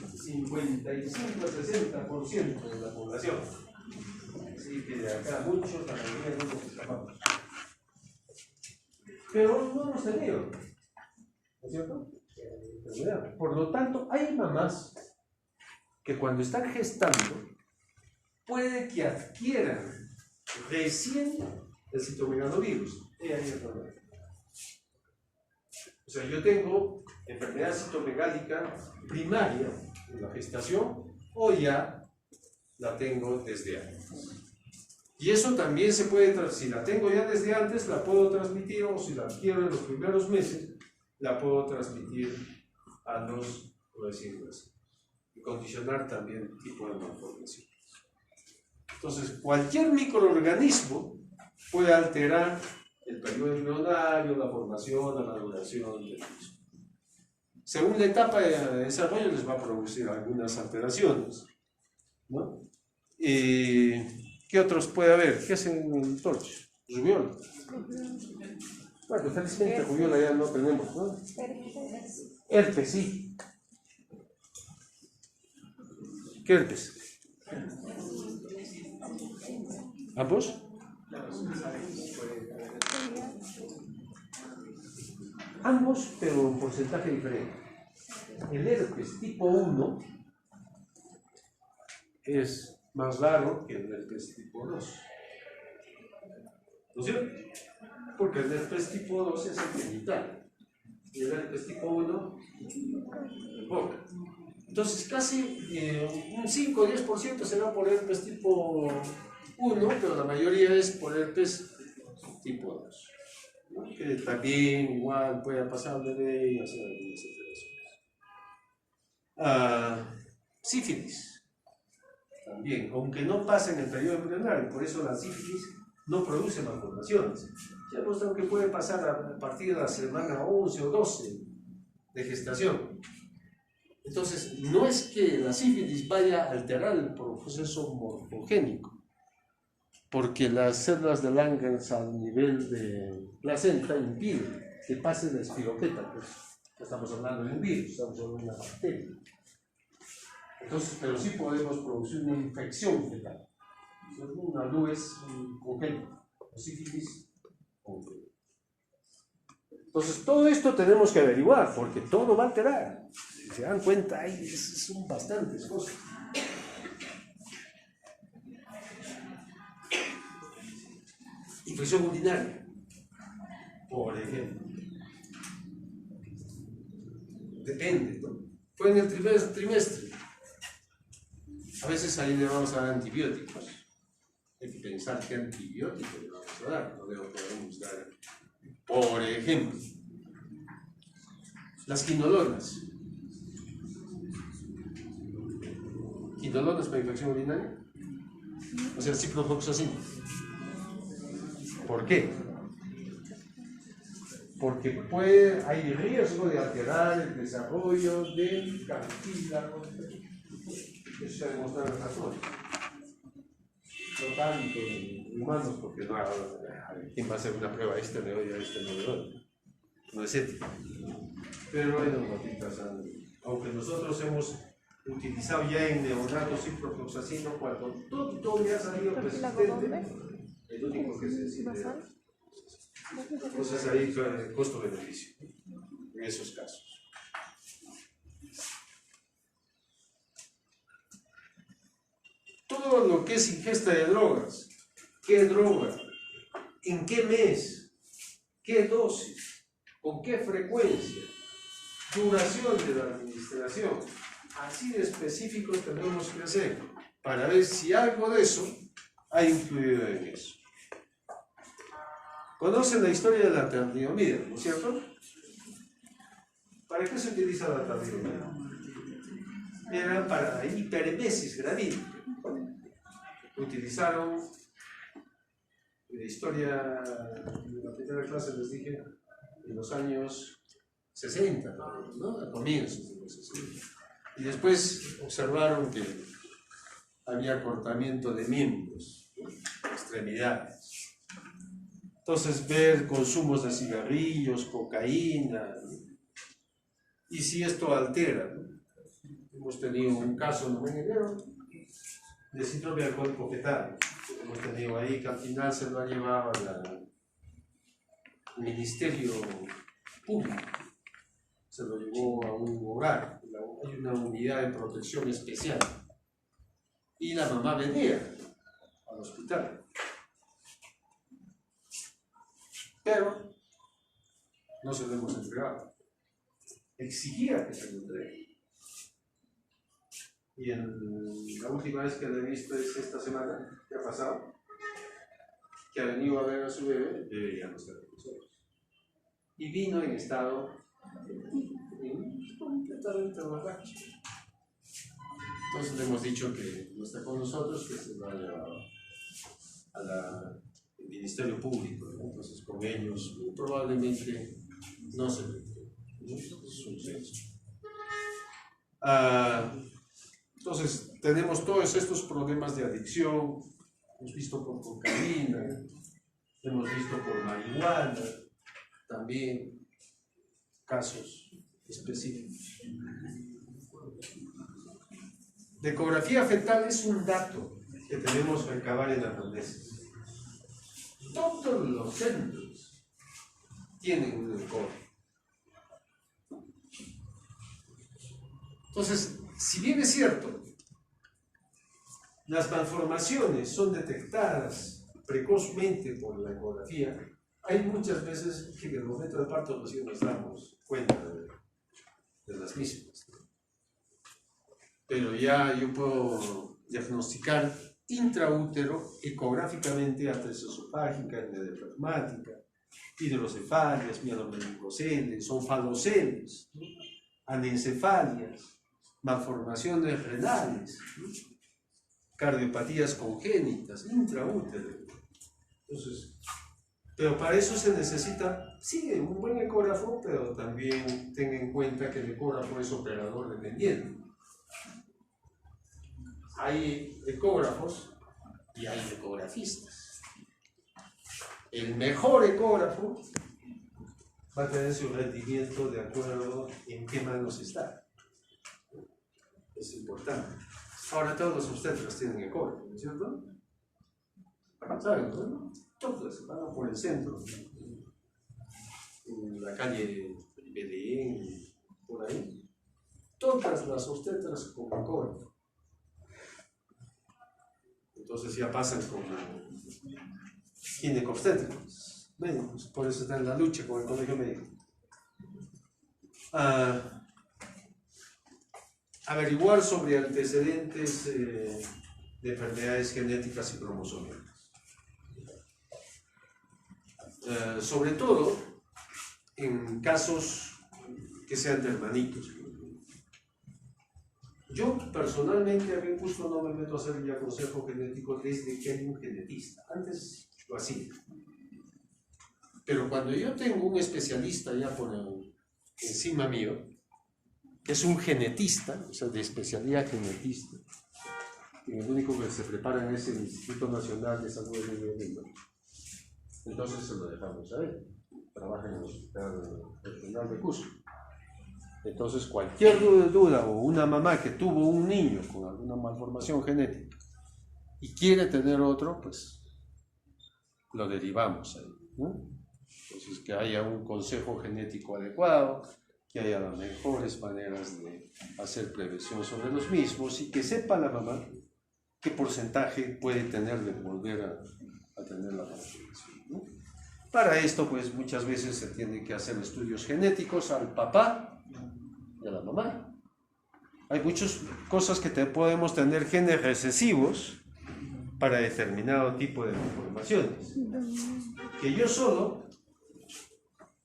55-60% de la población. Así que de acá muchos, la mayoría no nos escapamos. Pero no hemos tenido, ¿no es cierto? Por lo tanto, hay mamás que cuando están gestando puede que adquieran recién el citomegalovirus. O sea, yo tengo enfermedad citomegálica primaria en la gestación o ya la tengo desde antes. Y eso también se puede, si la tengo ya desde antes, la puedo transmitir, o si la adquiero en los primeros meses, la puedo transmitir a los recién nacidos. Y condicionar también el tipo de malformación. Entonces, cualquier microorganismo puede alterar el periodo embrionario, la formación, la maduración del mismo. Según la etapa de desarrollo les va a producir algunas alteraciones, ¿no? ¿Qué otros puede haber? ¿Qué hacen en el torche? Rubiola. Bueno, felizmente rubiola ya no tenemos, ¿no? Herpes, sí. ¿Qué herpes? ¿Ambos? Ambos, pero en porcentaje diferente. El herpes tipo 1 es más raro que el herpes tipo 2. ¿No es cierto? Porque el herpes tipo 2 es el genital y el herpes tipo 1 el boca. Entonces casi un 5 o 10% será por herpes tipo 1, pero la mayoría es por herpes tipo 2. ¿No? Que también igual puede pasar al bebé y hacer algunas alteraciones. Sífilis también, aunque no pasa en el periodo embrionario, por eso la sífilis no produce malformaciones. Ya hemos visto que puede pasar a partir de la semana 11 o 12 de gestación. Entonces, no es que la sífilis vaya a alterar el proceso morfogénico, porque las células de Langerhans al nivel de placenta impiden que pase la espiroqueta, pues estamos hablando de un virus, estamos hablando de una bacteria. Entonces, pero sí podemos producir una infección fetal. Una luz es congénita, o sífilis congénita. Entonces, todo esto tenemos que averiguar, porque todo va a alterar. Si se dan cuenta, son bastantes cosas. Infección urinaria, por ejemplo. Depende, ¿no? Fue en el primer trimestre. A veces ahí le vamos a dar antibióticos. Hay que pensar qué antibiótico le vamos a dar, no le podemos dar. Por ejemplo, las quinolonas. ¿Quinolonas para infección urinaria? O sea, ciprofloxacina. ¿Por qué? Porque hay riesgo de alterar el desarrollo del cartílago. Eso se ha demostrado en ratones. No tanto en humanos, porque no, ¿quién va a hacer una prueba? Este le doy, a este no le doy. No es ético. Pero hay dos ratitas, aunque nosotros hemos utilizado ya en neonatos ciprofloxacino, cuando todo ya ha salido persistente, el único que se decide. Entonces ahí costo-beneficio en esos casos. todo lo que es ingesta de drogas, qué droga, en qué mes, qué dosis, con qué frecuencia, duración de la administración, así de específicos tenemos que hacer para ver si algo de eso ha influido en eso. ¿Conocen la historia de la talidomida, no es cierto? ¿Para qué se utiliza la talidomida? Era para hiperemesis gravídica. Utilizaron en la historia de la primera clase, les dije, en los años 60, ¿no? A comienzos de los 60. Y después observaron que había cortamiento de miembros, ¿no? Extremidades. Entonces, ver consumos de cigarrillos, cocaína, ¿no? Y si esto altera, ¿no? Hemos tenido un caso en enero de síndrome alcohólico fetal. Hemos tenido ahí que al final se lo ha llevado al Ministerio Público. Se lo llevó a un hogar. Hay una unidad de protección especial. Y la mamá venía al hospital. Pero no se lo hemos entregado. Exigía que se lo entregue. Y la última vez que la he visto es esta semana, que ha pasado, que ha venido a ver a su bebé ya no está con nosotros. Y vino en estado completamente borracho. Entonces le hemos dicho que no está con nosotros, que se lo ha llevado al Ministerio Público, ¿no? Entonces con ellos probablemente no se le entregue, ¿no? Es un censo. Entonces, tenemos todos estos problemas de adicción, hemos visto por cocaína, hemos visto por marihuana, también casos específicos. La ecografía fetal es un dato que tenemos que recabar en las anamnesis. Todos los centros tienen un ecografía. Entonces, si bien es cierto, las malformaciones son detectadas precozmente por la ecografía, hay muchas veces que en el momento del parto recién nos damos cuenta de las mismas. Pero ya yo puedo diagnosticar intraútero ecográficamente atresia esofágica, endoplasmática, hidrocefalias, mielomeningocele, onfaloceles, ¿no? Anencefalias, malformaciones renales, ¿no? Cardiopatías congénitas, intraútero. Entonces, pero para eso se necesita, sí, un buen ecógrafo, pero también ten en cuenta que el ecógrafo es operador dependiente. Hay ecógrafos y hay ecografistas. El mejor ecógrafo va a tener su rendimiento de acuerdo en qué manos está. Es importante. Ahora todos los obstetras tienen ecógrafo, ¿no es cierto? ¿Saben? ¿No? Todos van por el centro, en la calle Belén, por ahí. Todas las obstetras con ecógrafo. Entonces ya pasan como ginecobstétricos, médicos, por eso está en la lucha con el colegio médico. Averiguar sobre antecedentes de enfermedades genéticas y cromosómicas. Sobre todo en casos que sean de hermanitos. Yo personalmente a mi gusto no me meto a hacer ya consejo genético desde que hay un genetista. Antes lo hacía. Pero cuando yo tengo un especialista ya por encima mío, que es un genetista, o sea, de especialidad genetista, y el único que se prepara es el Instituto Nacional de Salud de Lima, entonces se lo dejamos a él. Trabaja en el Hospital Regional de Cusco. Entonces, cualquier duda o una mamá que tuvo un niño con alguna malformación genética y quiere tener otro, pues lo derivamos ahí, ¿no? Entonces, que haya un consejo genético adecuado, que haya las mejores maneras de hacer prevención sobre los mismos y que sepa la mamá qué porcentaje puede tener de volver a tener la malformación, ¿no? Para esto, pues muchas veces se tiene que hacer estudios genéticos al papá y a la mamá. Hay muchas cosas que podemos tener genes recesivos para determinado tipo de malformaciones. Que yo solo,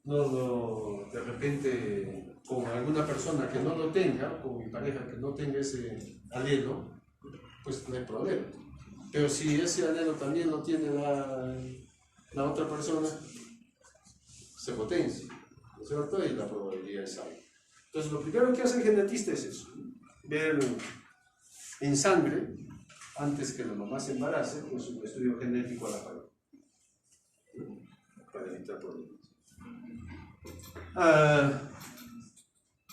de repente, con alguna persona que no lo tenga, con mi pareja que no tenga ese alelo, pues no hay problema. Pero si ese alelo también lo tiene la otra persona, se potencia, ¿no es cierto? Y la probabilidad es alta. Entonces, lo primero que hace el genetista es eso, ver en sangre, antes que la mamá se embarace, pues un estudio genético a la par, ¿no? Para evitar problemas.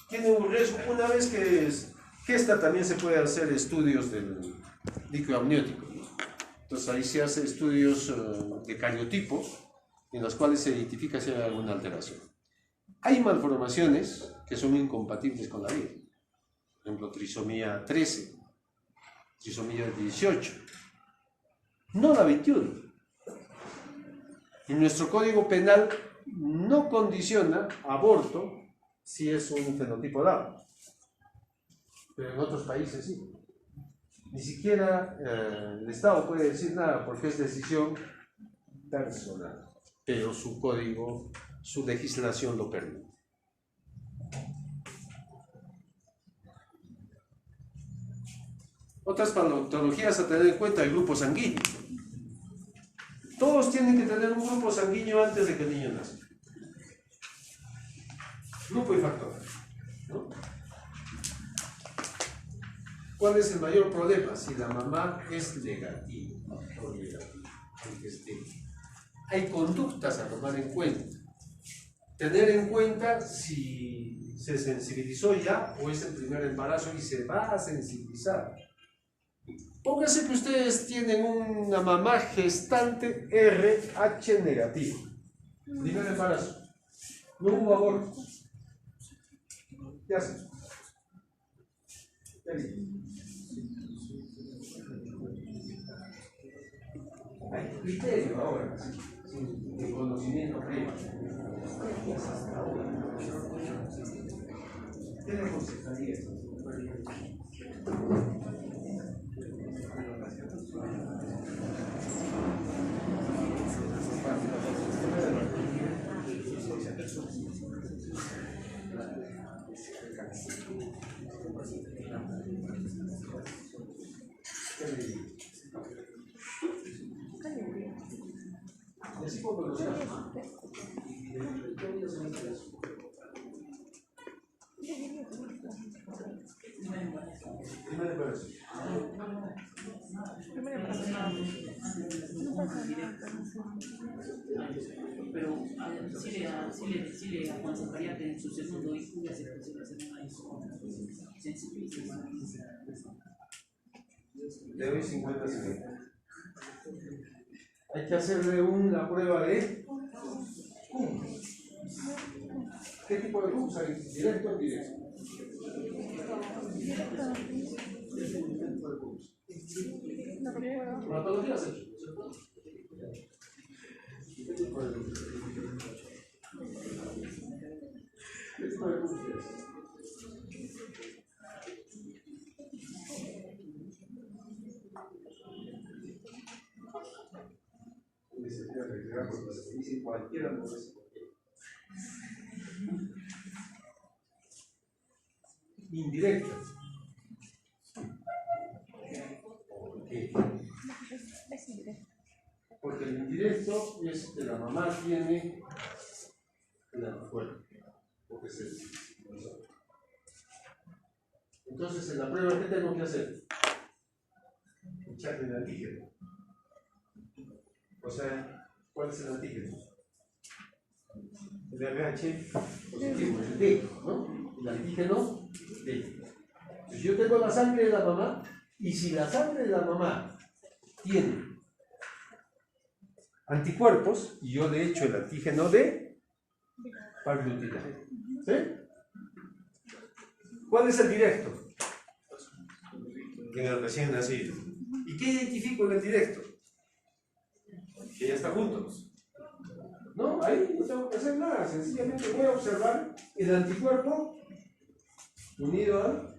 Tiene un riesgo, una vez que gesta también se puede hacer estudios del líquido amniótico, ¿no? Entonces ahí se hace estudios de cariotipo, en los cuales se identifica si hay alguna alteración. Hay malformaciones que son incompatibles con la vida. Por ejemplo, trisomía 13, trisomía 18, no la 21. En nuestro código penal no condiciona aborto si es un fenotipo Down, pero en otros países sí. Ni siquiera el Estado puede decir nada porque es decisión personal, pero su código, su legislación lo permite. Otras patologías a tener en cuenta: el grupo sanguíneo. Todos tienen que tener un grupo sanguíneo antes de que el niño nazca. Grupo y factor, ¿no? ¿Cuál es el mayor problema? Si la mamá es negativa o negativa, aunque esté. Hay conductas a tomar en cuenta. Tener en cuenta si se sensibilizó ya o es el primer embarazo y se va a sensibilizar. Póngase que ustedes tienen una mamá gestante RH negativo. Primer embarazo. No hubo aborto. ¿Qué hacen? Hay criterio ahora, sin conocimiento previo. ¿Qué le aconsejaría? Pero sí le aconsejaría que en su segundo hijo ya se una sensibilización. Le doy 50-50. Hay que hacerle una prueba de CUM. ¿Qué tipo de CUM hay? ¿Directo o indirecto? ¿Patología has hecho? ¿Qué tipo de CUM? ¿Qué tipo de CUM quieres? Dice cualquiera, no es indirecta. ¿Por qué? Porque el indirecto es que la mamá tiene el anticuerpo, porque es el. Entonces, en la prueba, ¿qué tengo que hacer? Echarle el antígeno. O sea, ¿cuál es el antígeno? El RH positivo, el D, ¿no? El antígeno D. Entonces yo tengo la sangre de la mamá, y si la sangre de la mamá tiene anticuerpos, y yo le echo el antígeno D, paglutinaje. ¿Sí? ¿Cuál es el directo? En el recién nacido. ¿Y qué identifico en el directo? Que ya están juntos. No, ahí no tengo que hacer nada, sencillamente voy a observar el anticuerpo unido al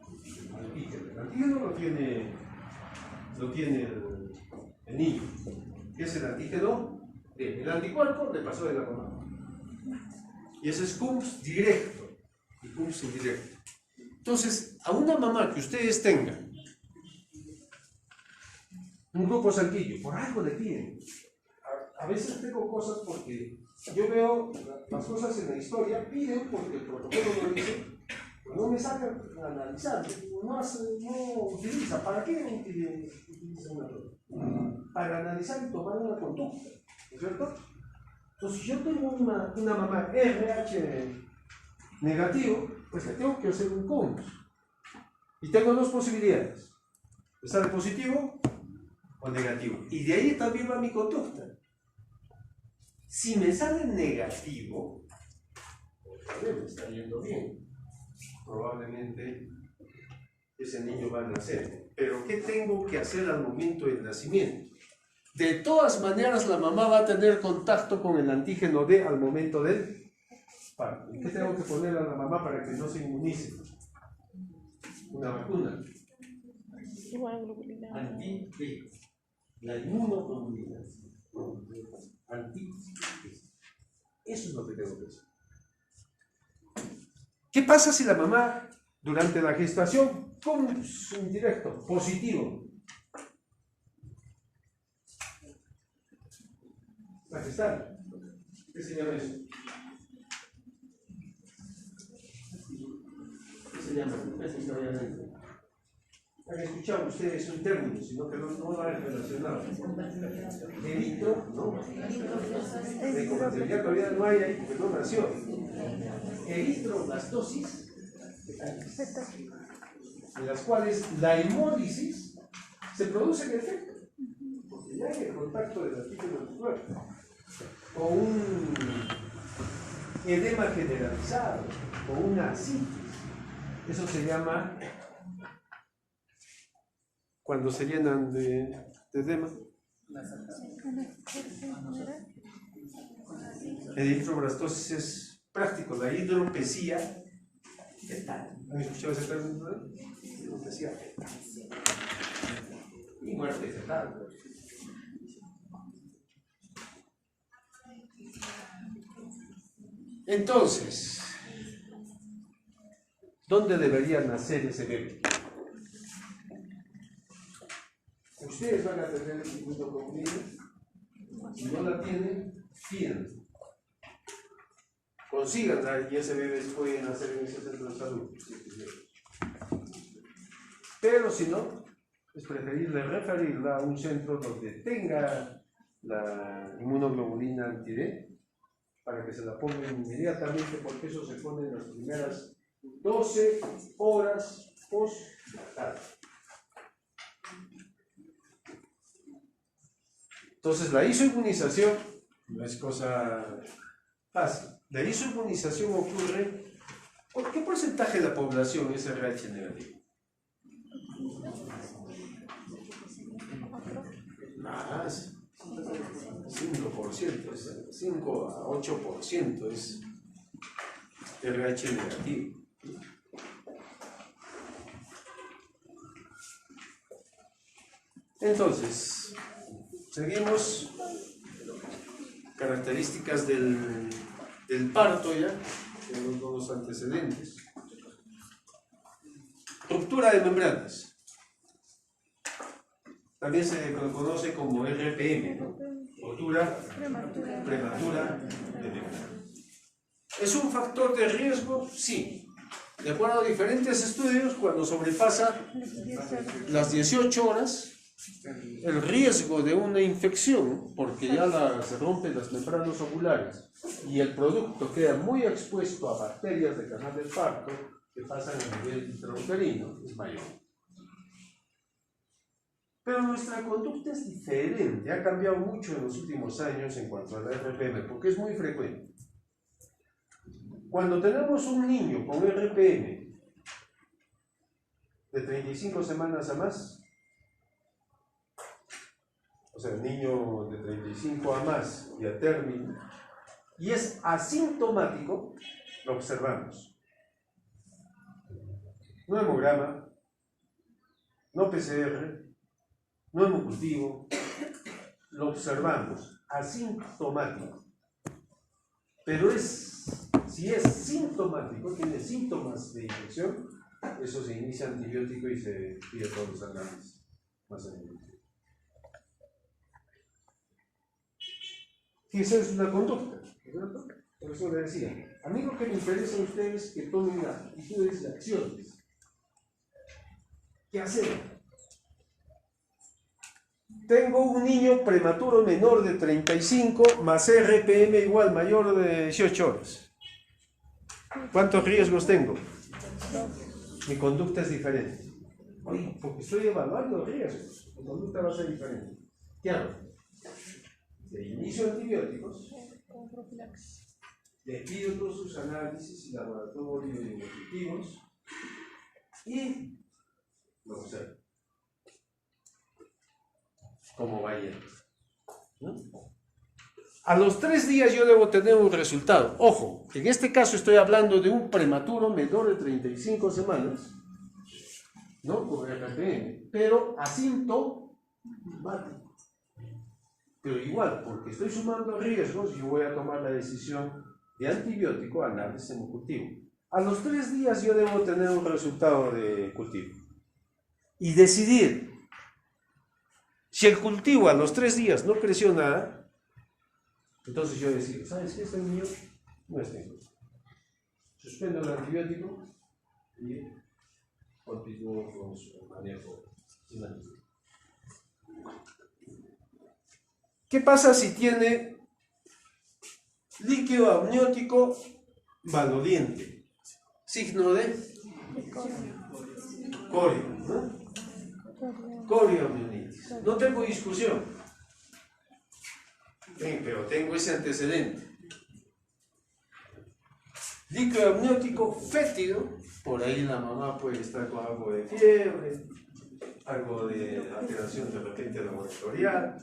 antígeno. El antígeno lo tiene el niño. ¿Qué es el antígeno? Bien, el anticuerpo le pasó de la mamá. Y ese es CUMS directo y CUMS indirecto. Entonces, a una mamá que ustedes tengan un grupo sanguíneo, por algo le piden. A veces tengo cosas porque yo veo las cosas en la historia, piden porque el protocolo lo dice, pero no me sacan a analizar, no utiliza. ¿Para qué utiliza una prueba? Para analizar y tomar una conducta, ¿no es cierto? Entonces, si yo tengo una mamá RH negativo, pues le tengo que hacer un CUMS. Y tengo dos posibilidades: ¿sale positivo o negativo? Y de ahí también va mi conducta. Si me sale negativo, me está yendo bien. Probablemente ese niño va a nacer. Pero ¿qué tengo que hacer al momento del nacimiento? De todas maneras, la mamá va a tener contacto con el antígeno D al momento del parto. ¿Qué tengo que poner a la mamá para que no se inmunice? Una vacuna. Anti-D. La inmunoglobulina. Eso es lo que tengo que hacer. ¿Qué pasa si la mamá durante la gestación, con su indirecto, positivo? La gestal. ¿Qué se llama eso? ¿Qué se llama? Han escuchado ustedes un término, sino que no lo han relacionado. Eritro, ¿no? Ya todavía no hay ahí porque no nació. Eritroblastosis, en las cuales la hemólisis se produce en efecto, porque ya hay el contacto del antígeno del cuerpo, o un edema generalizado, o una asitis. Eso se llama, cuando se llenan de edema, eritroblastosis es práctico, la hidropesía fetal. ¿Han escuchado ese término? Hidropesía fetal. Y muerte fetal. Entonces, ¿dónde debería nacer ese bebé? Ustedes van a tener inmunoglobulina. Si no la tienen, piden. Consíganla y ese bebé puede nacer en ese centro de salud. Pero si no, es preferible referirla a un centro donde tenga la inmunoglobulina anti-D para que se la pongan inmediatamente, porque eso se pone en las primeras 12 horas post-natal. Entonces, la isoinmunización no es cosa fácil. La isoinmunización ocurre, ¿por qué porcentaje de la población es RH negativo? Más, 5%, 5 a 8% es RH negativo. Entonces, seguimos. Características del parto ya, tenemos los antecedentes. Ruptura de membranas. También se conoce como RPM, ¿no? Ruptura prematura de membranas. ¿Es un factor de riesgo? Sí. De acuerdo a diferentes estudios, cuando sobrepasa las 18 horas, el riesgo de una infección, porque ya se rompen las membranas ovulares y el producto queda muy expuesto a bacterias de canal del parto que pasan a nivel intrauterino, es mayor. Pero nuestra conducta es diferente, ha cambiado mucho en los últimos años en cuanto a la RPM, porque es muy frecuente. Cuando tenemos un niño con RPM de 35 semanas a más, o sea, niño de 35 a más y a término, y es asintomático, lo observamos. No hemograma, no PCR, no hemocultivo, lo observamos, asintomático. Pero si es sintomático, tiene síntomas de infección, eso se inicia antibiótico y se pide todos los análisis más adelante. Y esa es una conducta, ¿cierto? Por eso le decía, a mí lo que me interesa a ustedes es que tomen actitudes y acciones. ¿Qué hacer? Tengo un niño prematuro menor de 35 más RPM igual mayor de 18 horas. ¿Cuántos riesgos tengo? Mi conducta es diferente. Oye, porque estoy evaluando riesgos, mi conducta va a ser diferente. ¿Qué hago? Le inicio antibióticos, le pido todos sus análisis y laboratorio y objetivos y lo observo. ¿Cómo va yendo? ¿No? A los 3 días yo debo tener un resultado. Ojo, en este caso estoy hablando de un prematuro menor de 35 semanas, ¿no? Con RPM, pero asintomático. Pero igual, porque estoy sumando riesgos, yo voy a tomar la decisión de antibiótico análisis en cultivo. A los 3 días yo debo tener un resultado de cultivo. Y decidir. Si el cultivo a los 3 días no creció nada, entonces yo decido, ¿sabes qué? Este niño no está en cultivo. Suspendo el antibiótico y continúo con su manejo sin antibiótico. ¿Qué pasa si tiene líquido amniótico maloliente? Signo de corio, ¿no? Coriomionitis. No tengo discusión. Pero tengo ese antecedente. Líquido amniótico fétido, por ahí la mamá puede estar con algo de fiebre, algo de alteración de repente laboratorial.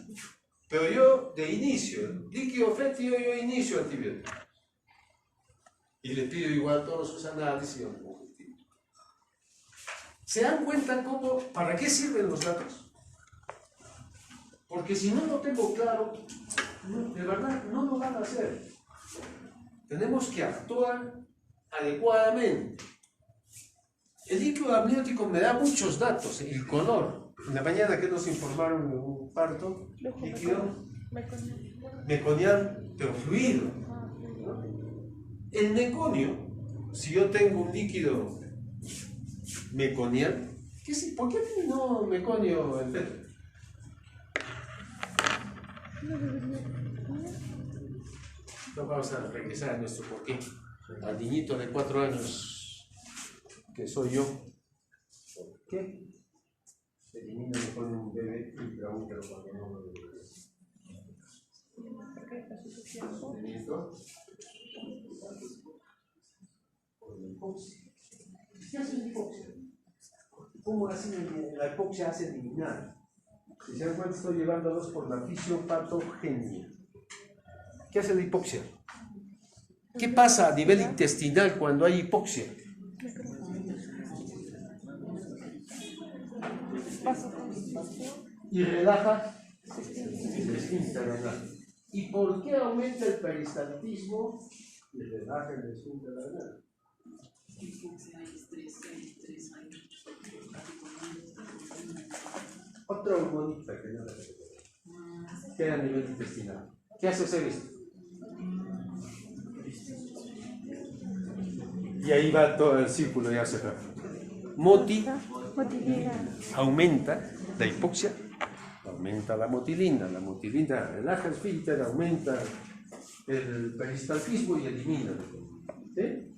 Pero yo, de inicio, líquido fétido, yo inicio antibióticos. Y le pido igual todos sus análisis. ¿Se dan cuenta para qué sirven los datos? Porque si no lo tengo claro, de verdad no lo van a hacer. Tenemos que actuar adecuadamente. El líquido amniótico me da muchos datos, el color. En la mañana que nos informaron de un parto, líquido meconial, pero fluido. ¿No? El meconio, si yo tengo un líquido meconial, ¿por qué no meconio el feto? No vamos a regresar a nuestro porqué. Al niñito de 4 años que soy yo. ¿Por qué? El niño le pone un bebé intraútero cuando no lo debe. ¿Qué hace la hipoxia? ¿Cómo la hipoxia hace eliminar? Si se dan cuenta, estoy llevándolos por la fisiopatogenia. ¿Qué hace la hipoxia? ¿Qué pasa a nivel intestinal cuando hay hipoxia? Y relaja el esfínter anal. ¿Y por qué aumenta el peristaltismo y relaja el esfínter anal? Otra hormonita que no la recuerdo. ¿Qué a nivel intestinal? ¿Qué hace hacer esto? Y ahí va todo el círculo ya cerrado. Aumenta la hipoxia, aumenta la motilina relaja el esfínter, aumenta el peristaltismo y elimina. ¿Sí?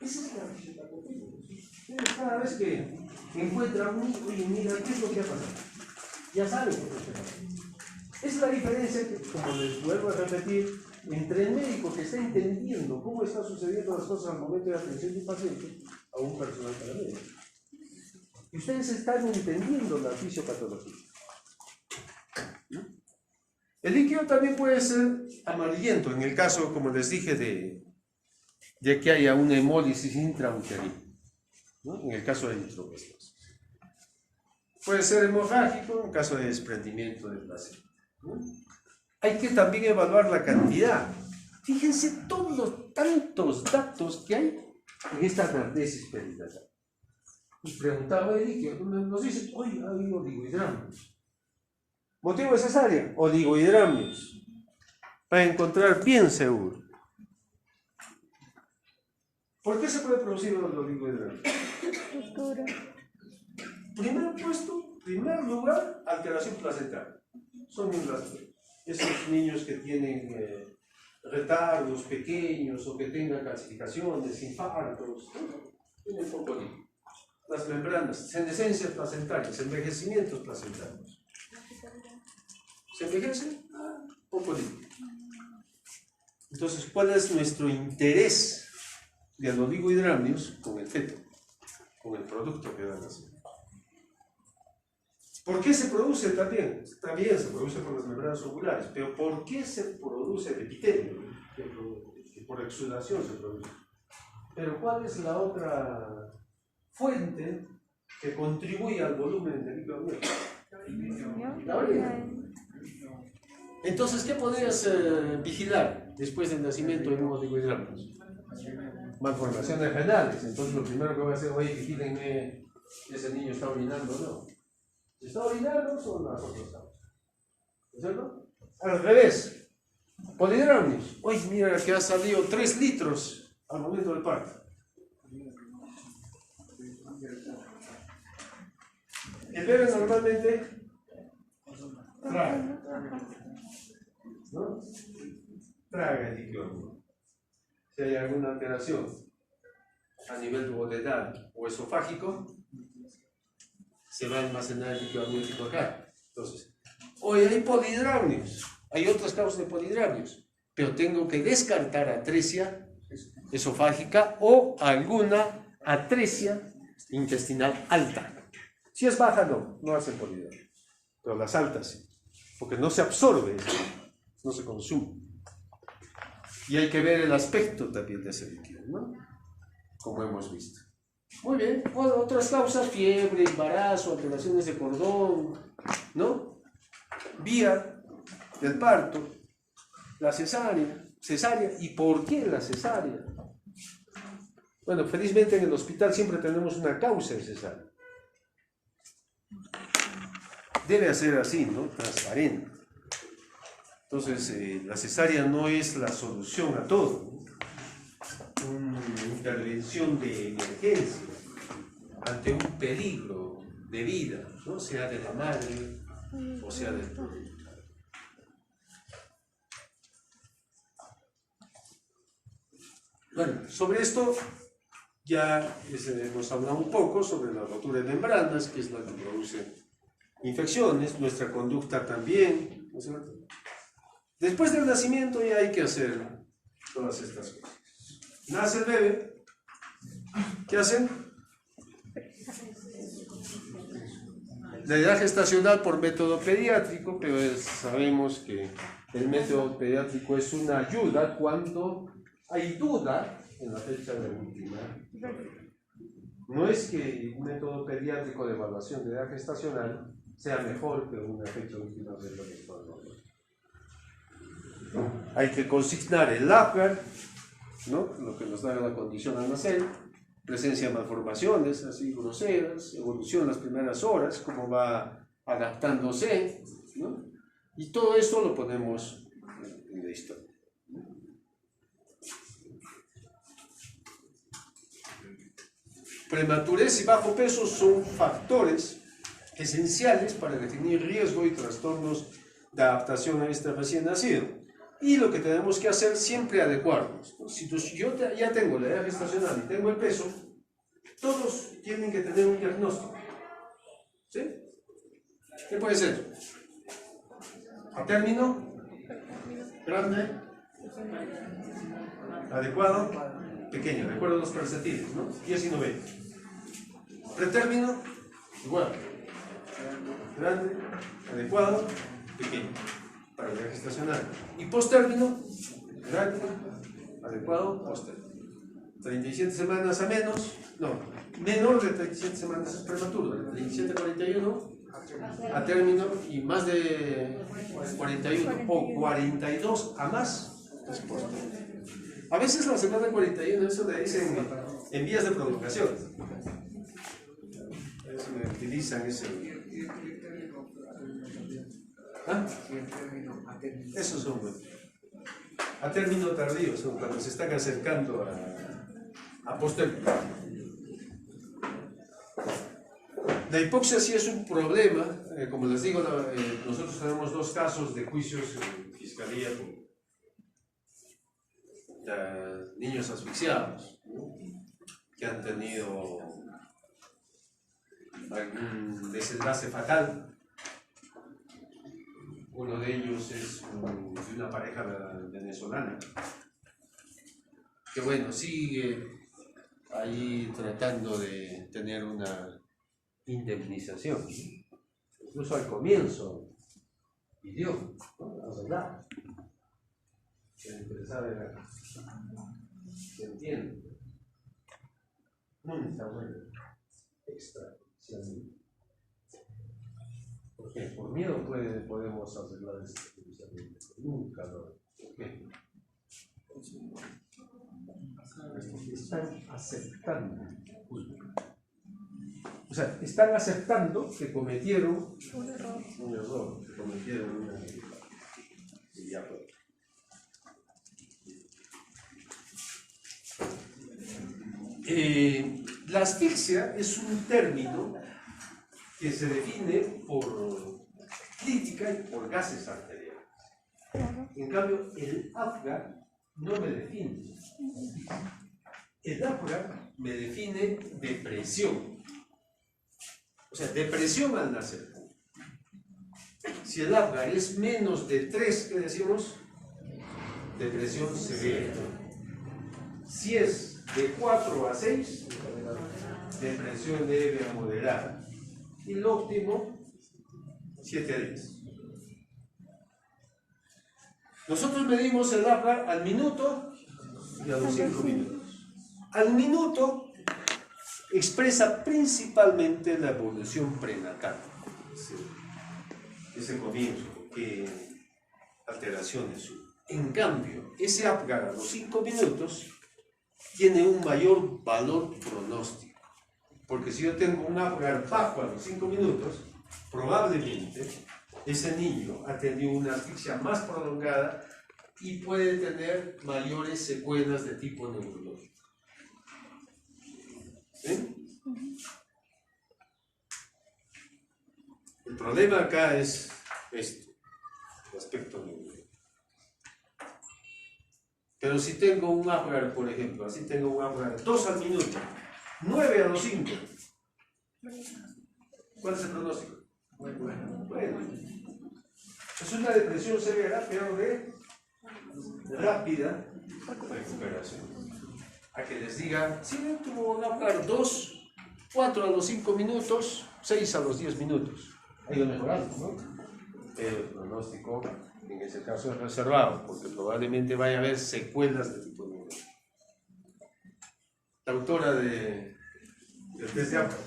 Esa es la fisiopatología. Cada vez que encuentran un hijo y mira, ¿qué es lo que ha pasado? Ya saben qué es lo que ha pasado. Es la diferencia, como les vuelvo a repetir, entre el médico que está entendiendo cómo están sucediendo las cosas al momento de atención de un paciente a un personal paramédico. Y ustedes están entendiendo la fisiopatología. El líquido también puede ser amarillento, en el caso, como les dije, de que haya una hemólisis intrauterina, ¿no? En el caso de nitrobesosis. Puede ser hemorrágico en caso de desprendimiento de placenta, ¿no? Hay que también evaluar la cantidad. Fíjense todos los tantos datos que hay en esta anamnesis perinatal. Y preguntaba el líquido, nos dice, oye, hay oligohidramnios. Motivo de cesárea, oligohidramnios. Para encontrar bien seguro. ¿Por qué se puede producir el oligohidramnios? Cultura. Primer lugar, alteración placentaria. Son esos niños que tienen retardos pequeños o que tengan calcificaciones, infartos, tienen poco líquido. Las membranas, senescencias placentarias, envejecimientos placentarios. ¿Se envejece? Poco líquido. Entonces, ¿cuál es nuestro interés de los oligohidramnios con el feto, con el producto que van a hacer? ¿Por qué se produce también? También se produce por las membranas ovulares, pero ¿por qué se produce el epitelio? Por exudación se produce. Pero ¿cuál es la otra fuente que contribuye al volumen del líquido amniótico? La orina. Entonces, ¿qué podrías vigilar después del nacimiento de nuevos oligohidramnios? Malformaciones renales. Entonces, lo primero que voy a hacer, oye, vigílenme si ese niño está orinando o no. Si está orinando, son las otras causas. ¿No es cierto? Al revés. Polidramnios. Oye, mira que ha salido 3 litros al momento del parto. El bebé normalmente traga, ¿no? Traga el líquido. Si hay alguna alteración a nivel duodenal o esofágico, se va a almacenar el líquido amniótico acá. Entonces, hoy hay polidramnios, hay otras causas de polidramnios, pero tengo que descartar atresia esofágica o alguna atresia intestinal alta. Si es baja, no hacen polidramnios, pero las altas sí, porque no se absorbe eso, no se consume. Y hay que ver el aspecto también de ese líquido, ¿no? Como hemos visto. Muy bien, otras causas, fiebre, embarazo, alteraciones de cordón, ¿no? Vía del parto, la cesárea. ¿Y por qué la cesárea? Bueno, felizmente en el hospital siempre tenemos una causa de cesárea. Debe ser así, ¿no? Transparente. Entonces, la cesárea no es la solución a todo, ¿no? Una intervención de emergencia ante un peligro de vida, ¿no? Sea de la madre o sea del producto. Bueno, sobre esto ya hemos hablado un poco sobre la rotura de membranas, que es la que produce infecciones, nuestra conducta también, ¿no es cierto? Después del nacimiento ya hay que hacer todas estas cosas. Nace el bebé, ¿qué hacen? La edad gestacional por método pediátrico, pero sabemos que el método pediátrico es una ayuda cuando hay duda en la fecha de última. No es que un método pediátrico de evaluación de edad gestacional sea mejor que una fecha última de la menstrual. Hay que consignar el LAPGAR, ¿no? Lo que nos da la condición al nacer, presencia de malformaciones así groseras, evolución en las primeras horas, cómo va adaptándose, ¿no? Y todo esto lo ponemos en la historia. Prematurez y bajo peso son factores esenciales para definir riesgo y trastornos de adaptación a este recién nacido. Y lo que tenemos que hacer siempre adecuarnos, ¿no? Si yo ya tengo la edad gestacional y tengo el peso, todos tienen que tener un diagnóstico. ¿Sí? ¿Qué puede ser? ¿A término? ¿Grande? ¿Adecuado? Pequeño, de acuerdo a los percentiles, ¿no? 10 y 90. ¿Pretérmino? Igual. Grande, adecuado, pequeño. carga gestacional. Y posttérmino, rápido, adecuado, posttérmino. 37 semanas a menos, no, menor de 37 semanas es prematuro, de 37 a 41 a término y más de 41 o 42 a más es posttérmino. A veces la semana 41, eso le dicen en vías de prolongación. Eso me utilizan ese. ¿Ah? Esos son buenos. A término tardío, son cuando se están acercando a posttérmino. La hipoxia sí es un problema, como les digo, nosotros tenemos 2 casos de juicios en fiscalía con niños asfixiados, ¿no? Que han tenido algún desenlace fatal. Uno de ellos es de una pareja venezolana que bueno, sigue ahí tratando de tener una indemnización, incluso al comienzo pidió, ¿no? La verdad, el empresario se entiende, nunca bueno, extra, porque por miedo podemos arreglar esto, nunca lo. ¿Por qué? Están aceptando culpa. O sea, están aceptando que cometieron un error, que cometieron una. Y ya fue. La asfixia es un término que se define por crítica y por gases arteriales. En cambio, el AFGAR no me define. El AFGAR me define depresión. O sea, depresión al nacer. Si el AFGAR es menos de 3, ¿qué decimos? Depresión severa. Si es de 4 a 6, depresión leve a moderada. Y el óptimo, 7 a 10. Nosotros medimos el AFGAR al minuto y a los 5 minutos. Al minuto expresa principalmente la evolución prenatal. Ese comienzo, qué alteraciones hubo. En cambio, ese AFGAR a los 5 minutos tiene un mayor valor pronóstico. Porque si yo tengo un AFGAR bajo a los 5 minutos, probablemente ese niño ha tenido una asfixia más prolongada y puede tener mayores secuelas de tipo neurológico. ¿Sí? El problema acá es esto, el aspecto neurológico. Pero si tengo un AFGAR, por ejemplo, así tengo un AFGAR 2 al minuto, 9 a los 5. ¿Cuál es el pronóstico? Bueno. Es una depresión severa, pero de rápida recuperación. A que les diga, sí, tuvo un AFGAR 2, 4 a los 5 minutos, 6 a los 10 minutos. Ha ido mejorando, ¿no? Pero el pronóstico en ese caso es reservado, porque probablemente vaya a haber secuelas de tipo neurológico. La autora del test de AFGAR.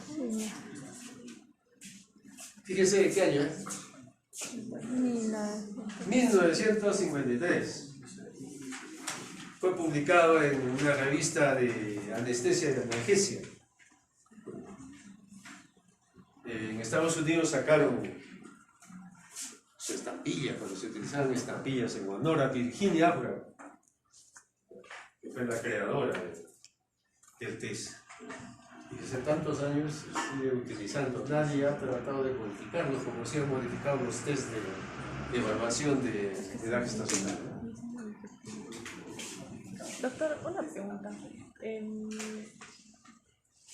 Fíjese de qué año es. 1953. Fue publicado en una revista de anestesia y de analgesia. En Estados Unidos sacaron su estampilla, cuando se utilizaban estampillas en honor a Virginia AFGAR, que fue la creadora del test. Y desde tantos años se sigue utilizando. Nadie ha tratado de modificarlo como se han modificado los test de evaluación de edad gestacional. Doctor, una pregunta.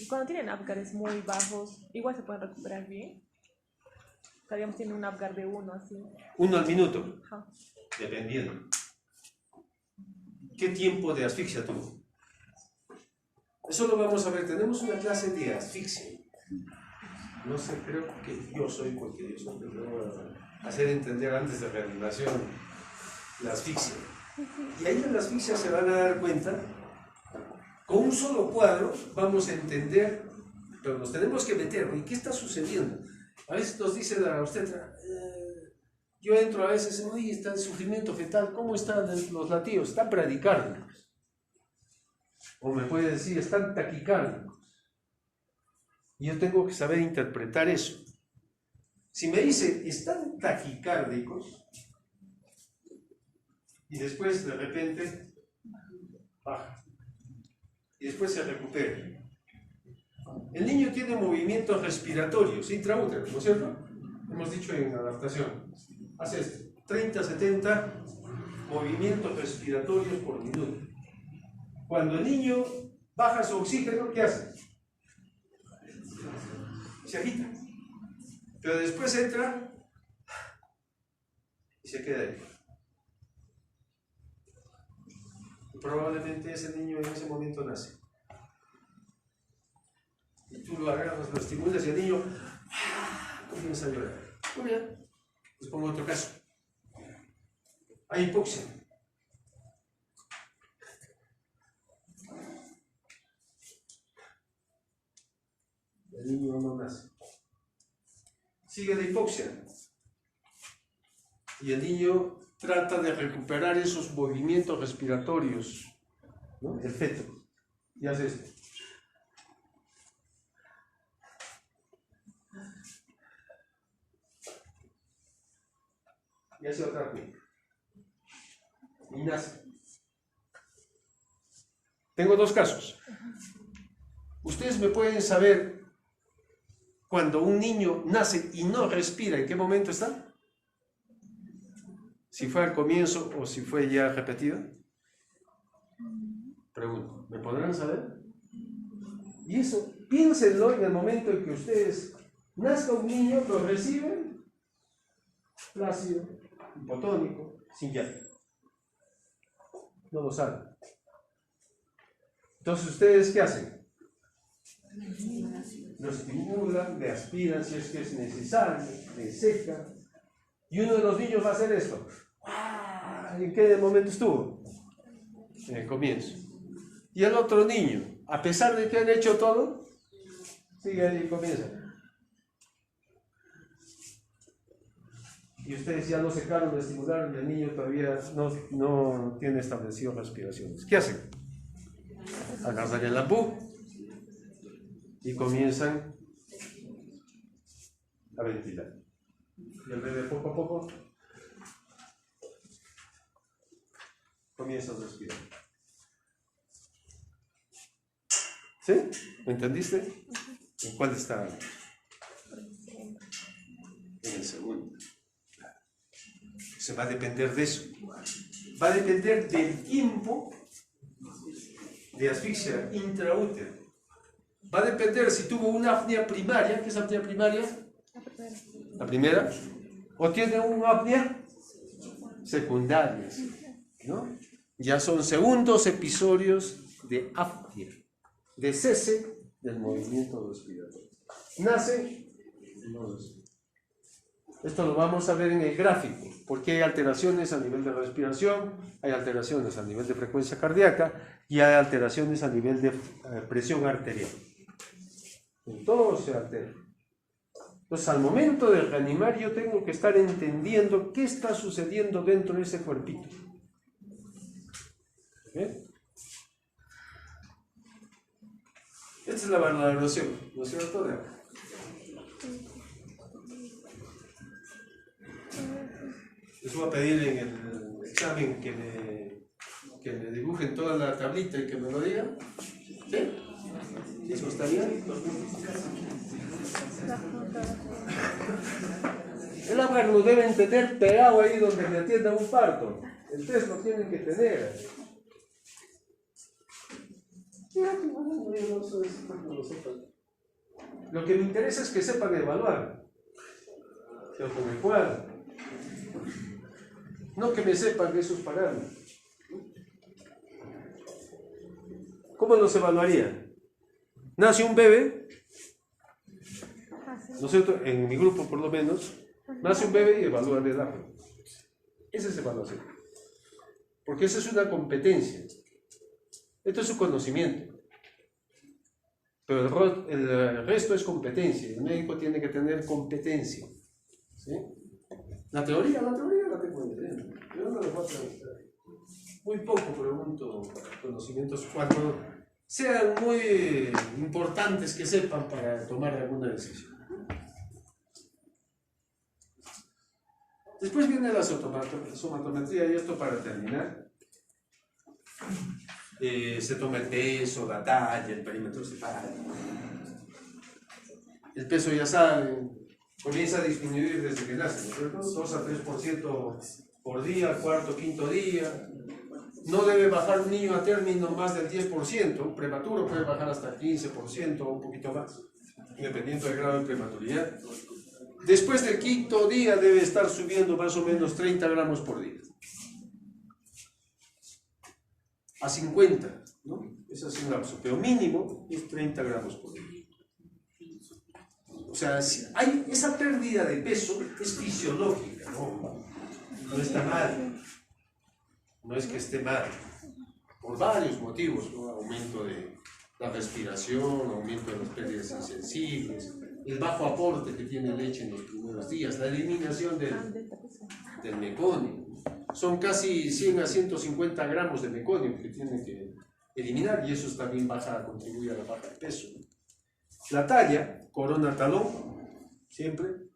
Cuando tienen AFGARs muy bajos, ¿igual se pueden recuperar bien? O sea, digamos, tienen un AFGAR de 1 así. 1 al minuto, Ajá. dependiendo. ¿Qué tiempo de asfixia tuvo? Eso lo vamos a ver. Tenemos una clase de asfixia. No sé, creo que yo soy porque yo soy, pero voy a hacer entender antes de reanimación la asfixia. Y ahí en la asfixia se van a dar cuenta, con un solo cuadro vamos a entender, pero nos tenemos que meter, oye, ¿qué está sucediendo? A veces nos dice la obstetra, yo entro a veces, oye, está el sufrimiento fetal, ¿cómo están los latidos? Están bradicárdicos. O me puede decir, están taquicárdicos. Y yo tengo que saber interpretar eso. Si me dice, están taquicárdicos, y después de repente baja, y después se recupera. El niño tiene movimientos respiratorios intraúteros, ¿no es cierto? Hemos dicho en adaptación. Hace esto, 30, 70 movimientos respiratorios por minuto. Cuando el niño baja su oxígeno, ¿qué hace? Se agita. Pero después entra y se queda ahí. Y probablemente ese niño en ese momento nace. Y tú lo agarras, lo estimulas y el niño comienza a llorar. Muy bien. Les pongo otro caso. Hay hipoxia. El niño no nace. Sigue de hipoxia. Y el niño trata de recuperar esos movimientos respiratorios, ¿no? El feto. Y hace esto. Y hace otra vez. Y nace. Tengo dos casos. Ustedes me pueden saber cuando un niño nace y no respira, ¿en qué momento está? Si fue al comienzo o si fue ya repetido. Pregunto, ¿me podrán saber? Y eso, piénsenlo en el momento en que ustedes nazca un niño, lo reciben plácido, hipotónico, sin llanto. No lo saben. Entonces, ¿ustedes qué hacen? Lo estimulan, le aspiran si es que es necesario, le secan. Y uno de los niños va a hacer esto. ¿En qué momento estuvo? En el comienzo. Y el otro niño, a pesar de que han hecho todo, sigue ahí y comienza. Y ustedes ya lo secaron, lo estimularon y el niño todavía no tiene establecido respiraciones. ¿Qué hacen? Agarran el ampú y comienzan a ventilar. Y el bebé poco a poco comienza a respirar. ¿Sí? ¿Me entendiste? ¿En cuál está? En el segundo. Se va a depender de eso. Va a depender del tiempo de asfixia intraútero. Va a depender si tuvo una apnea primaria. ¿Qué es apnea primaria? La primera. O tiene una apnea secundaria, ¿no? Ya son segundos episodios de apnea, de cese del movimiento respiratorio. Nace, no respira. Esto lo vamos a ver en el gráfico, porque hay alteraciones a nivel de respiración, hay alteraciones a nivel de frecuencia cardíaca y hay alteraciones a nivel de presión arterial. En todo se altera. Entonces, al momento de reanimar, yo tengo que estar entendiendo qué está sucediendo dentro de ese cuerpito. ¿Okay? Esta es la valoración, ¿no es cierto? Les voy a pedir en el examen que me dibujen toda la tablita y que me lo digan. ¿Sí? ¿Eso está bien? El ABGAR lo deben tener pegado ahí donde le atienda un parto. El test lo tienen que tener. Lo que me interesa es que sepan evaluar. Pero con el cuadro. No que me sepan que esos parámetros. ¿Cómo los evaluaría? Nace un bebé ¿no es cierto? En mi grupo, por lo menos, nace un bebé y evalúa el edad. Esa es evaluación. Porque esa es una competencia. Esto es su conocimiento. Pero el resto es competencia. El médico tiene que tener competencia. ¿Sí? La teoría la tengo entendiendo. Yo no le voy a preguntar. Muy poco pregunto conocimientos cuando sean muy importantes que sepan para tomar alguna decisión. Después viene la somatometría, y esto para terminar. Se toma el peso, la talla, el perímetro cefalia. El peso ya sale, comienza a disminuir desde que nace, ¿no es cierto? 2 a 3% por día, cuarto, quinto día. No debe bajar un niño a término más del 10%, un prematuro puede bajar hasta 15% o un poquito más, dependiendo del grado de prematuridad. Después del quinto día debe estar subiendo más o menos 30 gramos por día. A 50, ¿no? Ese es un lapso, pero mínimo es 30 gramos por día. O sea, si hay esa pérdida de peso es fisiológica, ¿no? No está mal. No es que esté mal. Por varios motivos, ¿no? Aumento de la respiración, aumento de las pérdidas insensibles, el bajo aporte que tiene leche en los primeros días, la eliminación del meconio. Son casi 100 a 150 gramos de meconio que tienen que eliminar y eso también contribuye a la baja de peso. La talla, corona talón, siempre,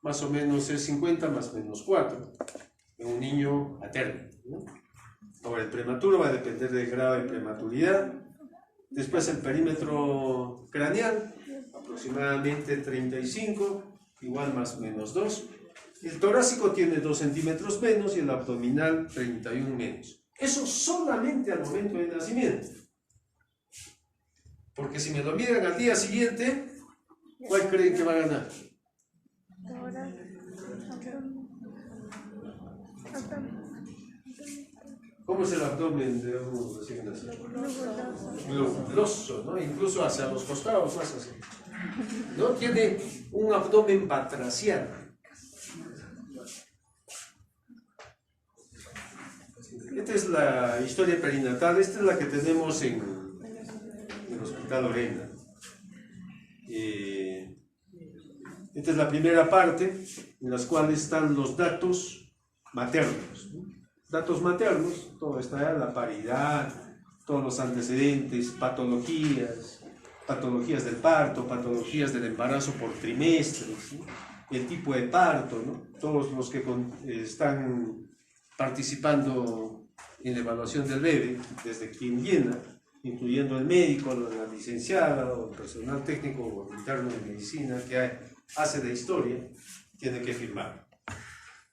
más o menos es 50 más menos 4 en un niño a término, ¿no? Ahora, el prematuro va a depender del grado de prematuridad. Después el perímetro craneal, aproximadamente 35, igual más o menos 2. El torácico tiene 2 centímetros menos y el abdominal 31 menos. Eso solamente al momento del nacimiento. Porque si me lo miran al día siguiente, ¿cuál creen que va a ganar? ¿Cómo es el abdomen de un recién nacido? Globuloso, ¿no? Incluso hacia los costados más así, ¿no? Tiene un abdomen batraciano. Esta es la historia perinatal, esta es la que tenemos en el Hospital Lorena. Esta es la primera parte en las cuales están los datos maternos, ¿no? Datos maternos, todo está, la paridad, todos los antecedentes, patologías del parto, patologías del embarazo por trimestres, ¿no? El tipo de parto, ¿no? Todos los que están participando en la evaluación del bebé, desde quien llena, incluyendo el médico, la licenciada o el personal técnico o interno de medicina que hace la historia, tiene que firmar.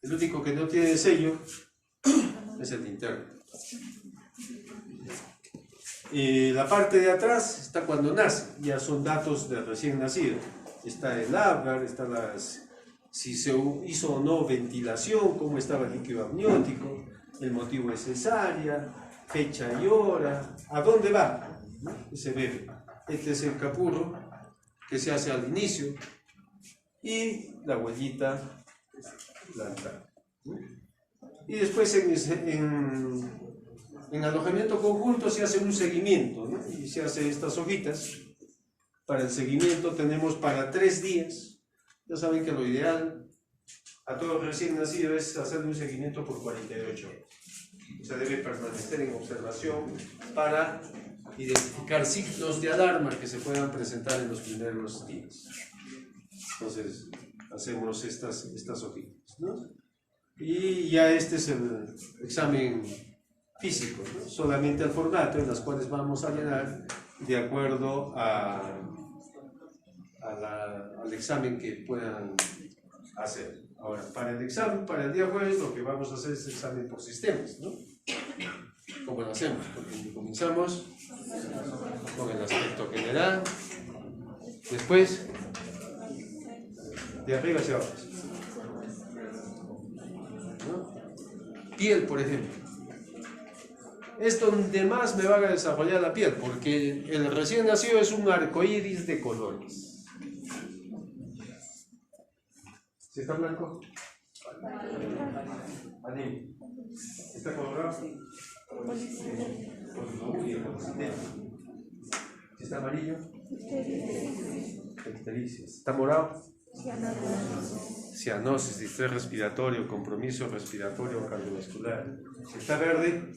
El único que no tiene sello es el interno. La parte de atrás está cuando nace, ya son datos del recién nacido. Está el Apgar, está si se hizo o no ventilación, cómo estaba el líquido amniótico, el motivo de cesárea, fecha y hora, a dónde va, ¿no? Ese bebé. Este es el capurro que se hace al inicio y la huellita plantar, ¿no? Y después en alojamiento conjunto se hace un seguimiento, ¿no? Y se hace estas hojitas. Para el seguimiento tenemos para 3 días. Ya saben que lo ideal a todo recién nacido es hacer un seguimiento por 48 horas. Se debe permanecer en observación para identificar signos de alarma que se puedan presentar en los primeros días. Entonces hacemos estas hojitas, ¿no? Y ya este es el examen físico, ¿no? Solamente el formato en las cuales vamos a llenar de acuerdo al examen que puedan hacer. Ahora, para el examen, para el día jueves, lo que vamos a hacer es examen por sistemas, ¿no? ¿Cómo lo hacemos? Porque comenzamos con el aspecto general, después de arriba hacia abajo, ¿no? Piel, por ejemplo. Es donde más me va a desarrollar la piel, porque el recién nacido es un arcoíris de colores. ¿Si está blanco? Anime. ¿Está colorado? Si está amarillo, ictericia. ¿Está morado? Cianosis, distrés respiratorio, compromiso respiratorio o cardiovascular. Si está verde,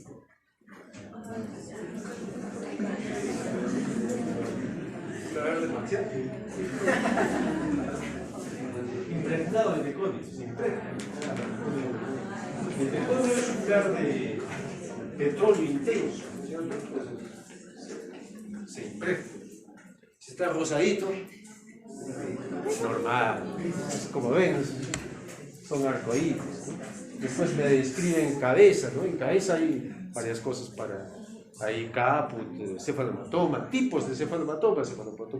¿está verde marcial? Impregnado de meconio, se impregna. El meconio es un verde petróleo intenso, ¿cierto? Se impregna. Si está rosadito, normal. Como ven, son arcoíris, ¿no? Después me describen cabeza, ¿no? En cabeza hay varias cosas para... Hay caput, cefalomatoma, tipos de cefalomatoma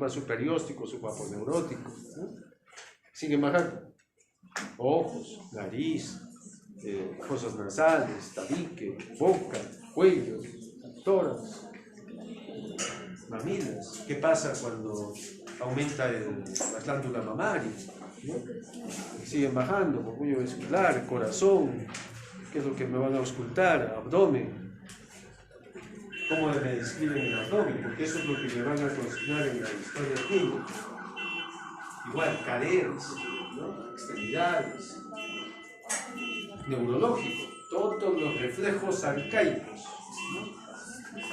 superióstico, subaponeurótico, ¿no? Siguen bajando. Ojos, nariz, fosas nasales, tabique, boca, cuello, tórax, mamilas. ¿Qué pasa cuando aumenta la glándula mamaria? ¿No? Siguen bajando, orgullo vascular, corazón, ¿qué es lo que me van a auscultar? Abdomen. ¿Cómo me describen el abdomen? Porque eso es lo que me van a consignar en la historia clínica. Igual, caderas, ¿no? Extremidades, neurológico, todos los reflejos arcaicos, ¿no?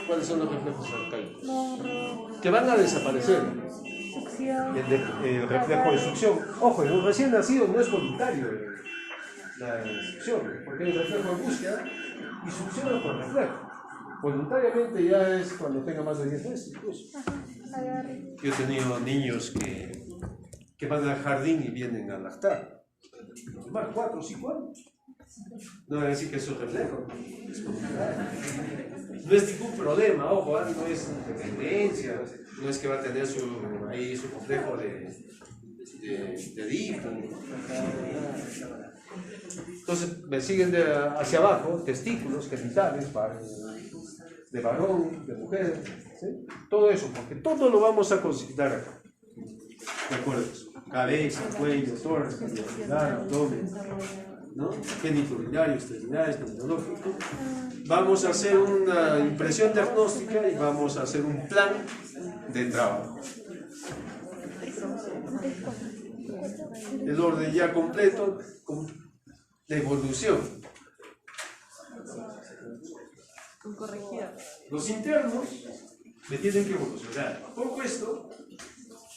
¿Cuáles son los reflejos arcaicos? Que van a desaparecer. El reflejo de succión. Ojo, en un recién nacido no es voluntario la succión, porque hay reflejo de búsqueda y succiona por reflejo. Voluntariamente ya es cuando tenga más de 10 meses incluso. Yo he tenido niños que van al jardín y vienen a lactar. Normal, 4 o 5 años. No van a decir que eso es reflejo. Es voluntario. No es ningún problema, ojo, no es dependencia, no es que va a tener su complejo de Edipo. Entonces me siguen hacia abajo, testículos, genitales, de varón, de mujer, ¿sí? Todo eso, porque todo lo vamos a considerar acá. ¿De acuerdo? Cabeza, cuello, tórax, cardiovascular, abdomen, ¿no? Genitourinario, extremidades, neurológico. Vamos a hacer una impresión diagnóstica y vamos a hacer un plan de trabajo. El orden ya completo, la evolución. Los internos me tienen que evolucionar. Pongo esto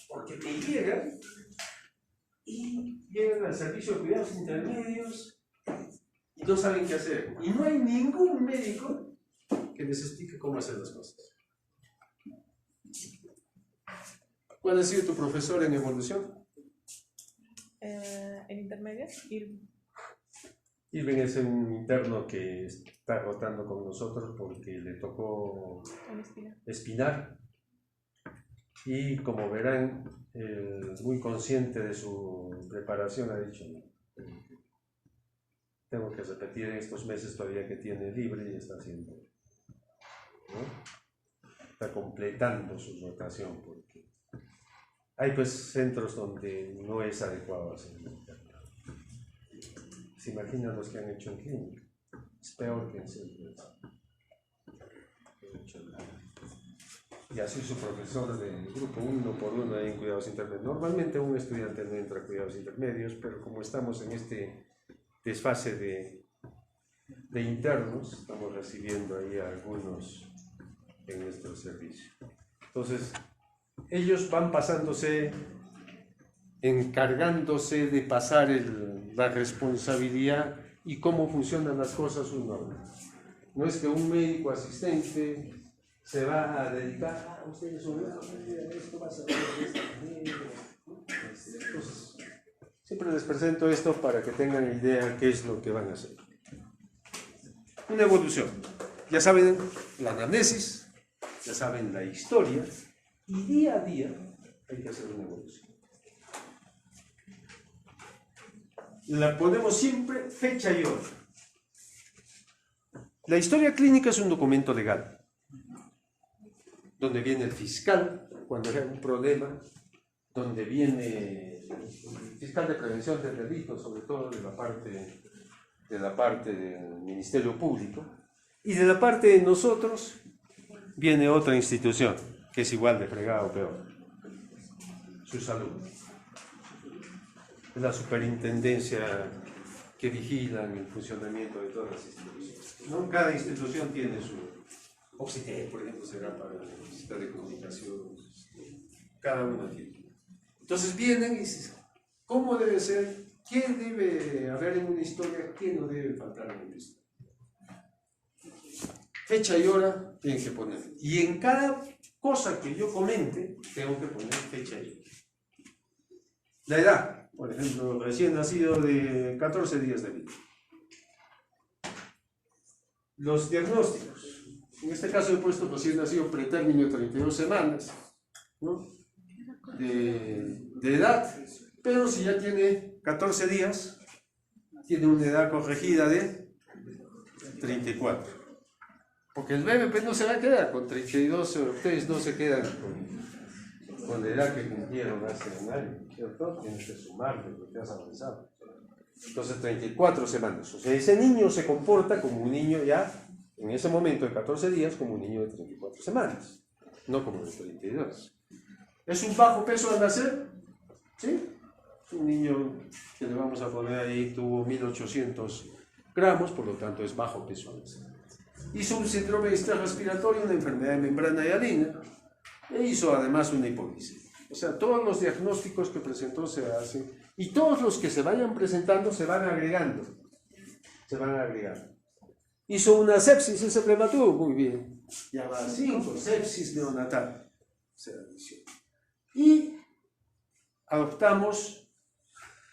porque me llegan y llegan al servicio de cuidados intermedios y no saben qué hacer. Y no hay ningún médico que les explique cómo hacer las cosas. ¿Cuál ha sido tu profesor en evolución? En intermedios, Irving es un interno que está rotando con nosotros porque le tocó espinar. Y como verán, muy consciente de su preparación, ha dicho: tengo que repetir en estos meses todavía que tiene libre y está haciendo, ¿no? Está completando su rotación porque hay pues centros donde no es adecuado hacerlo. ¿Se imaginan los que han hecho en clínica? Es peor que en centros. Y así su profesor de grupo 1 por 1 ahí en cuidados intermedios. Normalmente un estudiante no entra a cuidados intermedios, pero como estamos en este desfase de internos, estamos recibiendo ahí a algunos en nuestro servicio. Entonces, ellos van encargándose de pasar la responsabilidad y cómo funcionan las cosas uno a uno. No es que un médico asistente se va a dedicar, ustedes son esto va a ser de esta manera. Entonces, siempre les presento esto para que tengan idea qué es lo que van a hacer. Una evolución. Ya saben la anamnesis, ya saben la historia, y día a día hay que hacer una evolución. La ponemos siempre fecha y hora. La historia clínica es un documento legal, donde viene el fiscal cuando hay un problema donde viene el fiscal de prevención del delito, sobre todo de la parte del Ministerio Público, y de la parte de nosotros viene otra institución, que es igual de fregada o peor, su salud. Es la superintendencia que vigila el funcionamiento de todas las instituciones, ¿no? Cada institución tiene su OXITEL, por ejemplo, será para la Universidad de Comunicación, cada uno tiene. Entonces vienen y dicen, ¿cómo debe ser? ¿Qué debe haber en una historia? ¿Qué no debe faltar en una historia? Fecha y hora tienen que poner. Y en cada cosa que yo comente, tengo que poner fecha y hora. La edad, por ejemplo, recién nacido de 14 días de vida. Los diagnósticos. En este caso he puesto recién nacido pretérmino de 32 semanas, ¿no? de edad, pero si ya tiene 14 días, tiene una edad corregida de 34. Porque el bebé pues, no se va a quedar con 32, ustedes no se quedan con la edad que cumplieron hace un año, ¿cierto? Tienes que sumarle lo que has avanzado. Entonces 34 semanas. O sea, ese niño se comporta como un niño ya, en ese momento de 14 días, como un niño de 34 semanas, no como de 32. ¿Es un bajo peso al nacer? ¿Sí? Un niño que le vamos a poner ahí tuvo 1800 gramos, por lo tanto es bajo peso al nacer. Hizo un síndrome de estrés respiratorio, una enfermedad de membrana hialina, e hizo además una hipoglicemia. O sea, todos los diagnósticos que presentó se hacen, y todos los que se vayan presentando se van agregando. Se van agregando. Hizo una sepsis, ese prematuro, muy bien. Ya va a 5, sepsis neonatal. Y adoptamos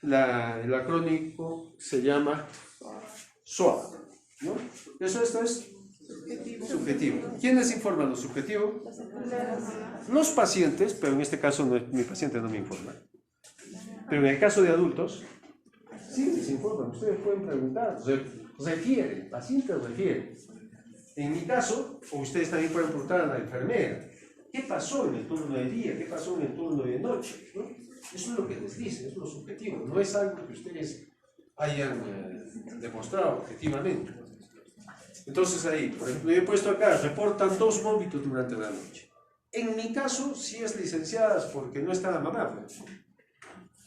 el acrónico, se llama SOA, ¿no? Esto es subjetivo. ¿Quiénes informan lo subjetivo? Los pacientes, pero en este caso mi paciente no me informa. Pero en el caso de adultos, sí les informan. Ustedes pueden preguntar, refieren, el paciente refiere. En mi caso, o ustedes también pueden preguntar a la enfermera, ¿qué pasó en el turno de día? ¿Qué pasó en el turno de noche? ¿No? Eso es lo que les dice, es lo subjetivo. No es algo que ustedes hayan demostrado objetivamente. Entonces ahí, por ejemplo, yo he puesto acá, reportan 2 vómitos durante la noche. En mi caso, sí es licenciadas porque no está la mamá, pues,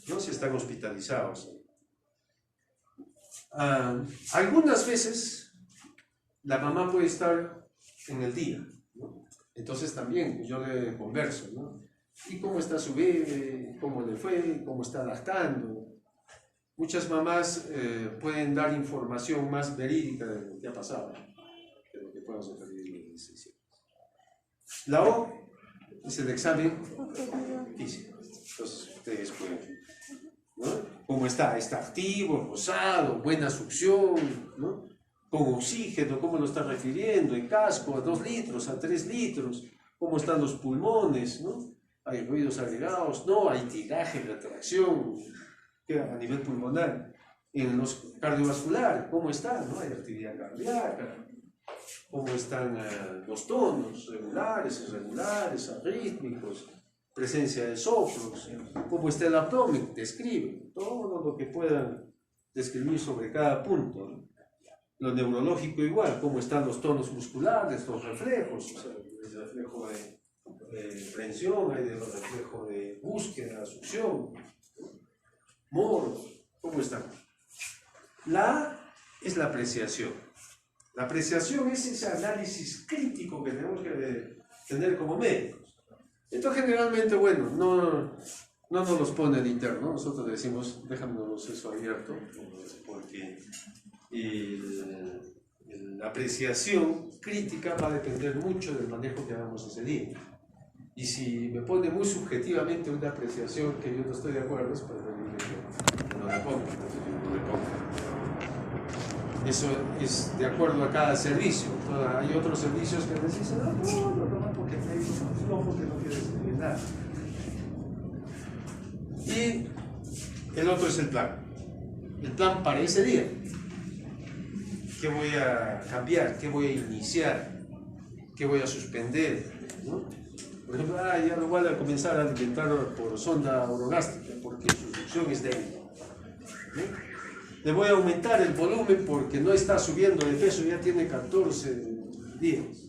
¿no? Si están hospitalizados. Algunas veces la mamá puede estar en el día, ¿no? Entonces también yo le converso, ¿no? ¿Y cómo está su bebé? ¿Cómo le fue? ¿Cómo está lactando? Muchas mamás pueden dar información más verídica de lo que ha pasado, de lo que podemos referir en los licenciados. La O es el examen físico. Entonces ustedes pueden, ¿no? ¿Cómo está? ¿Está activo, rosado, buena succión, ¿no? Con oxígeno, ¿cómo lo está refiriendo? En casco, a 2 litros, a 3 litros. ¿Cómo están los pulmones, ¿no? ¿Hay ruidos agregados? No, hay tiraje, retracción a nivel pulmonar. En los cardiovasculares, ¿cómo está? ¿No? Hay actividad cardíaca. ¿Cómo están los tonos? Regulares, irregulares, arrítmicos, presencia de soplos. ¿Cómo está el abdomen? Describe todo lo que puedan describir sobre cada punto, ¿no? Lo neurológico igual, cómo están los tonos musculares, los reflejos, o sea, el reflejo de prensión, hay el reflejo de búsqueda, succión, moros, ¿cómo están? La A es la apreciación. La apreciación es ese análisis crítico que tenemos que tener como médicos. Esto generalmente, bueno, no nos los pone en interno, nosotros decimos, déjanos eso abierto, porque la apreciación crítica va a depender mucho del manejo que hagamos ese día. Y si me pone muy subjetivamente una apreciación que yo no estoy de acuerdo, es preferible que no la ponga. Eso es de acuerdo a cada servicio. Hay otros servicios que les dicen, no, porque no quiere escribir nada. Y el otro es el plan. El plan para ese día. ¿Qué voy a cambiar? ¿Qué voy a iniciar? ¿Qué voy a suspender? ¿No? Por ejemplo, ya lo voy a comenzar a alimentar por sonda orogástrica porque su succión es débil. ¿Sí? Le voy a aumentar el volumen porque no está subiendo de peso, ya tiene 14 días.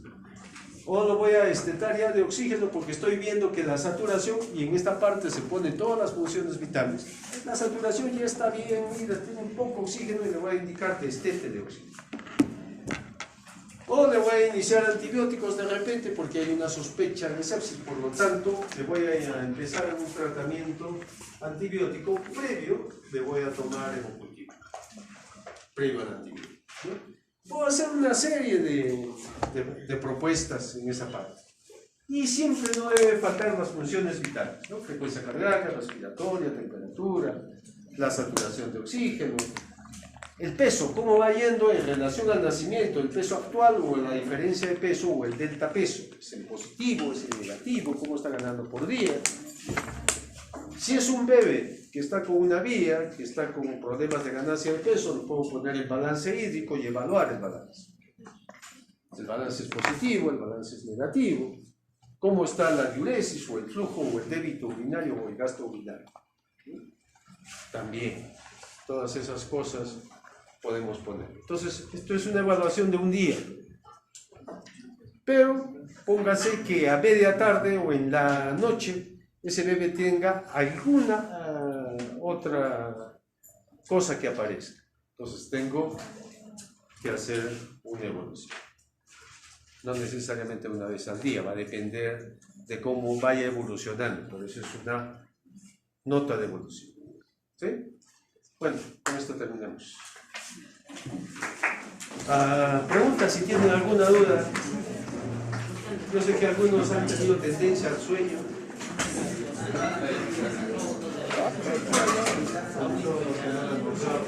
O lo voy a destetar ya de oxígeno porque estoy viendo que la saturación, y en esta parte se ponen todas las funciones vitales, la saturación ya está bien, mira, tiene un poco oxígeno y le voy a indicar destete de oxígeno. O le voy a iniciar antibióticos de repente porque hay una sospecha de sepsis, por lo tanto le voy a empezar un tratamiento antibiótico previo, le voy a tomar hemocultivo, previo al antibiótico, ¿no? Puedo hacer una serie de propuestas en esa parte. Y siempre no debe faltar las funciones vitales, ¿no? Frecuencia cardíaca, respiratoria, temperatura, la saturación de oxígeno, el peso, cómo va yendo en relación al nacimiento, el peso actual o la diferencia de peso o el delta peso, es el positivo, es el negativo, cómo está ganando por día. Si es un bebé que está con una vía, que está con problemas de ganancia de peso, lo puedo poner en balance hídrico y evaluar el balance. El balance es positivo, el balance es negativo. ¿Cómo está la diuresis o el flujo o el débito urinario o el gasto urinario? También, todas esas cosas podemos poner. Entonces, esto es una evaluación de un día. Pero póngase que a media tarde o en la noche ese bebé tenga alguna otra cosa que aparezca. Entonces tengo que hacer una evolución. No necesariamente una vez al día, va a depender de cómo vaya evolucionando. Por eso es una nota de evolución. ¿Sí? Bueno, con esto terminamos. Pregunta si tienen alguna duda. Yo sé que algunos han tenido tendencia al sueño. Todos los que no han almorzado.